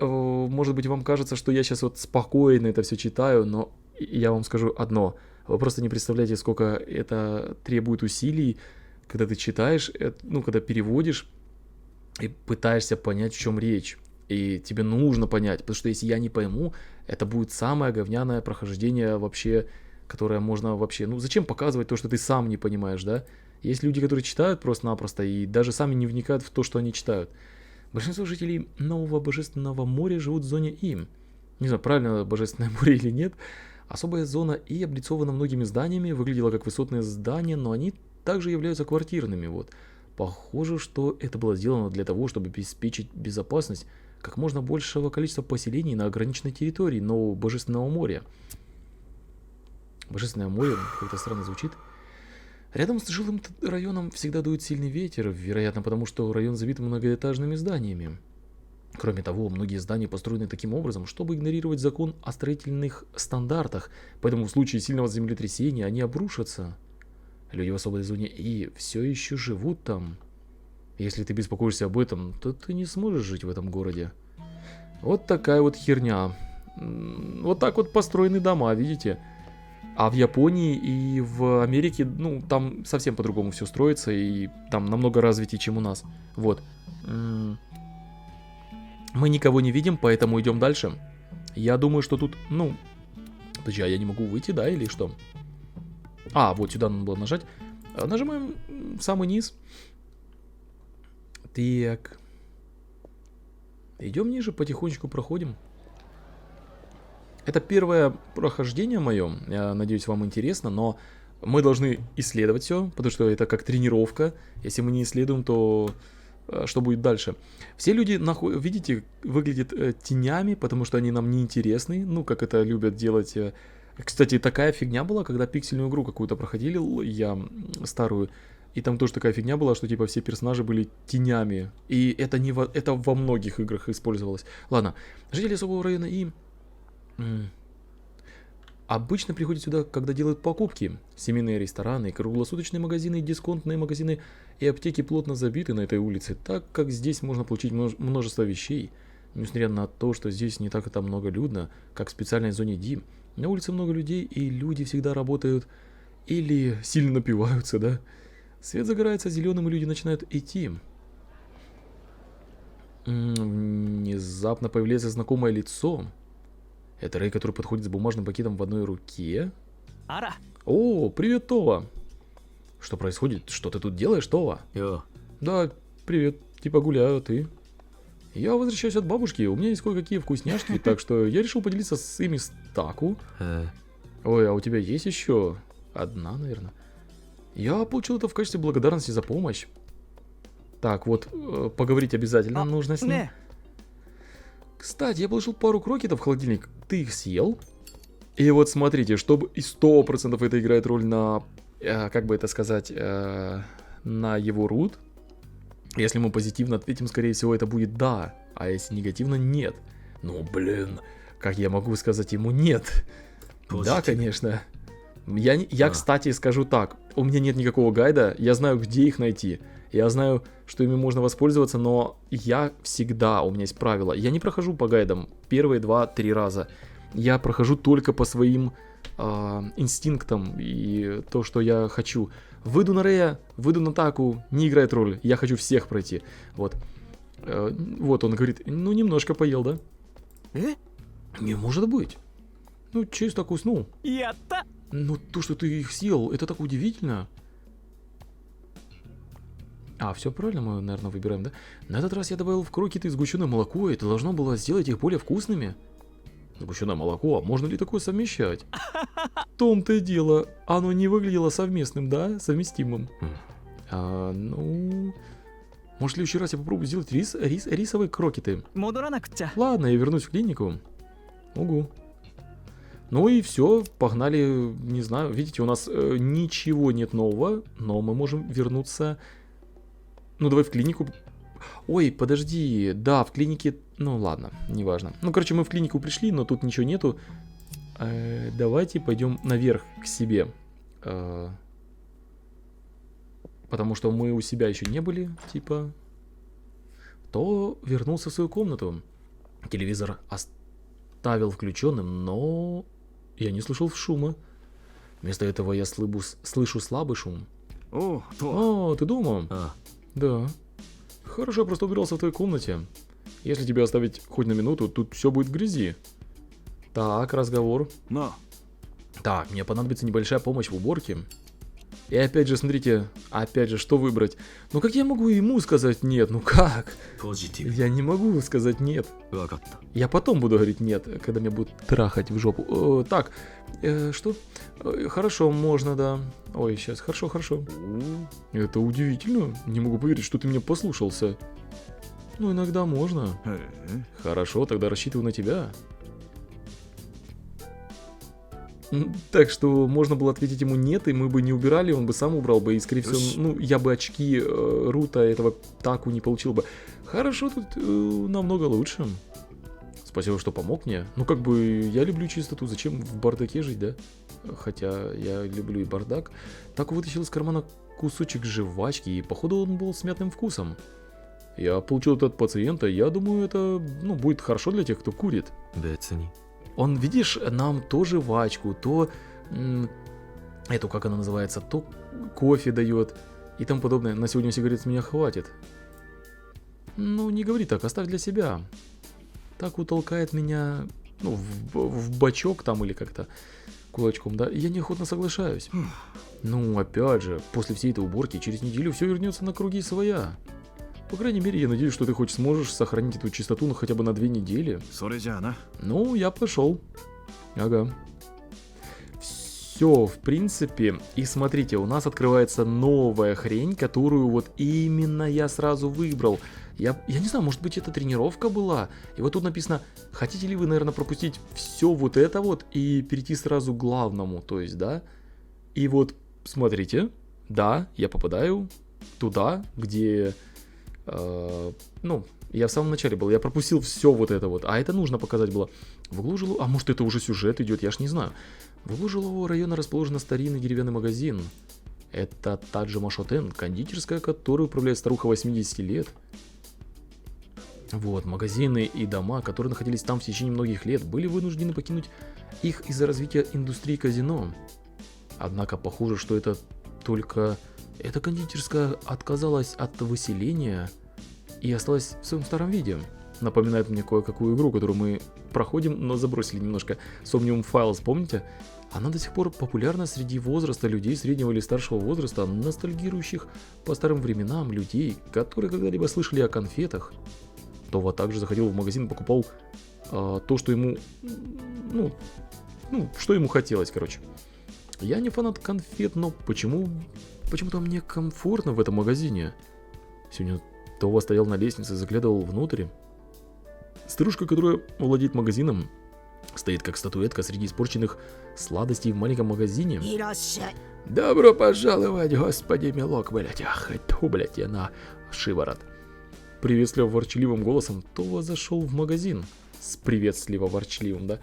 может быть, вам кажется, что я сейчас вот спокойно это все читаю, но я вам скажу одно. Вы просто не представляете, сколько это требует усилий, когда ты читаешь, когда переводишь и пытаешься понять, в чем речь. И тебе нужно понять, потому что если я не пойму, это будет самое говняное прохождение вообще, которое можно вообще... Ну, зачем показывать то, что ты сам не понимаешь, да? Есть люди, которые читают просто-напросто и даже сами не вникают в то, что они читают. Большинство жителей Нового Божественного моря живут в зоне И. Не знаю, правильно Божественное море или нет. Особая зона И облицована многими зданиями, выглядела как высотные здания, но они также являются квартирными, вот. Похоже, что это было сделано для того, чтобы обеспечить безопасность как можно большего количества поселений на ограниченной территории Нового Божественного моря. Божественное море как-то странно звучит. Рядом с жилым районом всегда дует сильный ветер, вероятно, потому что район забит многоэтажными зданиями. Кроме того, многие здания построены таким образом, чтобы игнорировать закон о строительных стандартах, поэтому в случае сильного землетрясения они обрушатся. Люди в особой зоне И все еще живут там. Если ты беспокоишься об этом, то ты не сможешь жить в этом городе. Вот такая вот херня. Вот так вот построены дома, видите? А в Японии и в Америке, там совсем по-другому все строится, и там намного развитее, чем у нас. Вот. Мы никого не видим, поэтому идем дальше. Я думаю, что тут, подожди, а я не могу выйти, да, или что? Вот сюда надо было нажать. Нажимаем в самый низ. Так. Идем ниже, потихонечку проходим. Это первое прохождение мое. Я надеюсь, вам интересно, но мы должны исследовать все, потому что это как тренировка. Если мы не исследуем, то что будет дальше? Все люди, видите, выглядят тенями, потому что они нам не интересны. Как это любят делать. Кстати, такая фигня была, когда пиксельную игру какую-то проходили, я старую. И там тоже такая фигня была, что типа все персонажи были тенями. И это это во многих играх использовалось. Ладно, жители особого района И обычно приходят сюда, когда делают покупки. Семейные рестораны, круглосуточные магазины, дисконтные магазины и аптеки плотно забиты на этой улице, так как здесь можно получить множество вещей. Несмотря на то, что здесь не так это многолюдно, как в специальной зоне Ди, на улице много людей, и люди всегда работают или сильно напиваются, да? Свет загорается зеленым, и люди начинают идти. Внезапно появляется знакомое лицо. Это Рэй, который подходит с бумажным пакетом в одной руке. О, привет, Това. Что происходит? Что ты тут делаешь, Това? Да, привет. Типа гуляю, а ты? Я возвращаюсь от бабушки. У меня есть кое-какие вкусняшки, так что я решил поделиться с ими с Таку. Ой, а у тебя есть еще? одна, наверное. Я получил это в качестве благодарности за помощь. Так, вот, поговорить обязательно нужно с ним. Не. Кстати, я положил пару крокетов в холодильник. Ты их съел? И вот смотрите, чтобы и 100% это играет роль на, как бы это сказать, на его рут. Если мы позитивно ответим, скорее всего, это будет да. А если негативно, нет. Ну, блин, как я могу сказать ему нет? Да, конечно. Я, кстати, скажу так. У меня нет никакого гайда, я знаю, где их найти. Я знаю, что ими можно воспользоваться, но я всегда, у меня есть правило, я не прохожу по гайдам первые 2-3 раза. Я прохожу только по своим инстинктам и то, что я хочу. Выйду на Рея, выйду на Таку, не играет роль, я хочу всех пройти. Вот. Вот он говорит, ну немножко поел, да? Не может быть. Ну, честно так уснул. やった Ну, то, что ты их съел, это так удивительно. Все правильно мы, наверное, выбираем, да? На этот раз я добавил в крокеты сгущенное молоко, и это должно было сделать их более вкусными. Сгущенное молоко, а можно ли такое совмещать? В том-то и дело, оно не выглядело совместным, да? Совместимым. Ну... Может, в следующий раз я попробую сделать рисовые крокеты? 戻らなくちゃ Ладно, я вернусь в клинику. Угу. Ну и все, погнали, не знаю, видите, у нас ничего нет нового, но мы можем вернуться... Ну, давай в клинику. Ой, подожди, да, в клинике... Ну, ладно, неважно. Ну, короче, мы в клинику пришли, но тут ничего нету. Давайте пойдем наверх к себе. Потому что мы у себя еще не были, типа. То вернулся в свою комнату. Телевизор оставил включенным, но я не слышал шума. Вместо этого я слышу слабый шум. おうと О, ты дома? Да. Хорошо, я просто убирался в твоей комнате. Если тебя оставить хоть на минуту, тут все будет в грязи. Так, разговор. な Так, мне понадобится небольшая помощь в уборке. И опять же, смотрите, опять же, что выбрать? Ну как я могу ему сказать нет? Ну как? ポジティブ Я не могу сказать нет. わかった Я потом буду говорить нет, когда меня будут трахать в жопу. Так, что? Хорошо, можно, да. Ой, сейчас, хорошо, хорошо. Это удивительно. Не могу поверить, что ты меня послушался. Ну, иногда можно. へえ Хорошо, тогда рассчитываю на тебя. Так что можно было ответить ему нет, и мы бы не убирали, он бы сам убрал бы, и, скорее всего, ну, я бы очки рута этого таку не получил бы. Хорошо, тут намного лучше. Спасибо, что помог мне. Ну, как бы, я люблю чистоту, зачем в бардаке жить, да? Хотя я люблю и бардак. Таку вытащил из кармана кусочек жвачки, и, походу, он был с мятным вкусом. Я получил это от пациента, я думаю, это, ну, будет хорошо для тех, кто курит. 別に Он, видишь, нам то жвачку, то эту, как она называется, то кофе дает и тому подобное. На сегодня сигарет с меня хватит. Ну, не говори так, оставь для себя. Так утолкает меня, ну, в бачок там или как-то кулачком, да. Я неохотно соглашаюсь. Ну, опять же, после всей этой уборки через неделю все вернется на круги своя. По крайней мере, я надеюсь, что ты хоть сможешь сохранить эту чистоту, ну, хотя бы на 2 недели. それじゃあな Ну, я пошел. Ага. Все, в принципе. И смотрите, у нас открывается новая хрень, которую вот именно я сразу выбрал. Я не знаю, может быть, это тренировка была. И вот тут написано, хотите ли вы, наверное, пропустить все вот это вот и перейти сразу к главному, то есть, да? И вот, смотрите, да, я попадаю туда, где... ну, я в самом начале был, я пропустил все вот это вот, а это нужно показать было. В углу жилого, а может это уже сюжет идет, я ж не знаю. В углу жилого района расположен старинный деревянный магазин. Это Таджима Шотен, кондитерская, которой управляет старуха 80 лет. Вот, магазины и дома, которые находились там в течение многих лет, были вынуждены покинуть их из-за развития индустрии казино. Однако похоже, что это только... Эта кондитерская отказалась от выселения и осталась в своем старом виде. Напоминает мне кое-какую игру, которую мы проходим, но забросили немножко. Somnium Files, помните? Она до сих пор популярна среди возраста людей среднего или старшего возраста, ностальгирующих по старым временам людей, которые когда-либо слышали о конфетах. Това также заходил в магазин и покупал то, что ему... Ну, что ему хотелось, короче. Я не фанат конфет, но почему-то мне комфортно в этом магазине. Сегодня Това стоял на лестнице и заглядывал внутрь. Старушка, которая владеет магазином, стоит как статуэтка среди испорченных сладостей в маленьком магазине. Добро пожаловать, господи милок, блять. Ах, это, блять, я на шиворот. Приветливо ворчливым голосом Това зашел в магазин. С приветливо ворчливым, да.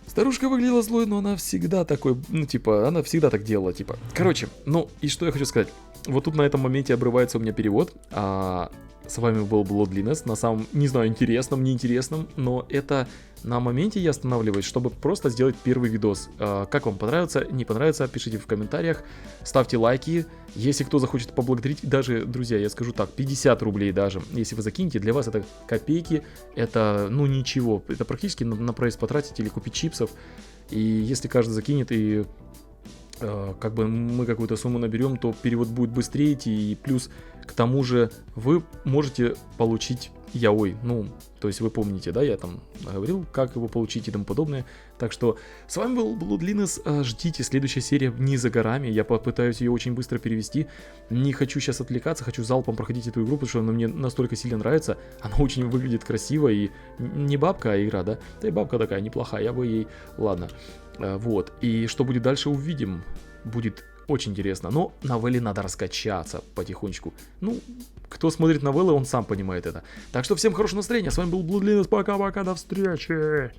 Старушка выглядела злой, но она всегда такой, ну, типа, она всегда так делала, типа. Короче, ну, и что я хочу сказать. Вот тут на этом моменте обрывается у меня перевод. С вами был Bloodliness, на самом, не знаю, интересном, неинтересном, но это на моменте я останавливаюсь, чтобы просто сделать первый видос. Как вам понравится, не понравится, пишите в комментариях, ставьте лайки. Если кто захочет поблагодарить, даже, друзья, я скажу так, 50 рублей даже, если вы закинете, для вас это копейки, это, ну, ничего, это практически на проезд потратить или купить чипсов. И если каждый закинет и как бы мы какую-то сумму наберем, то перевод будет быстрее идти, и плюс к тому же вы можете получить яой, ну, то есть вы помните, да, я там говорил, как его получить и тому подобное. Так что с вами был Bloodliness, ждите, следующая серия не за горами, я попытаюсь ее очень быстро перевести, не хочу сейчас отвлекаться, хочу залпом проходить эту игру, потому что она мне настолько сильно нравится, она очень выглядит красиво, и не бабка, а игра, да, да и бабка такая неплохая, я бы ей, ладно. Вот, и что будет дальше, увидим. Будет очень интересно. Но новелле надо раскачаться потихонечку. Ну, кто смотрит новеллы, он сам понимает это. Так что всем хорошего настроения. С вами был Bloodliness. Пока-пока, до встречи.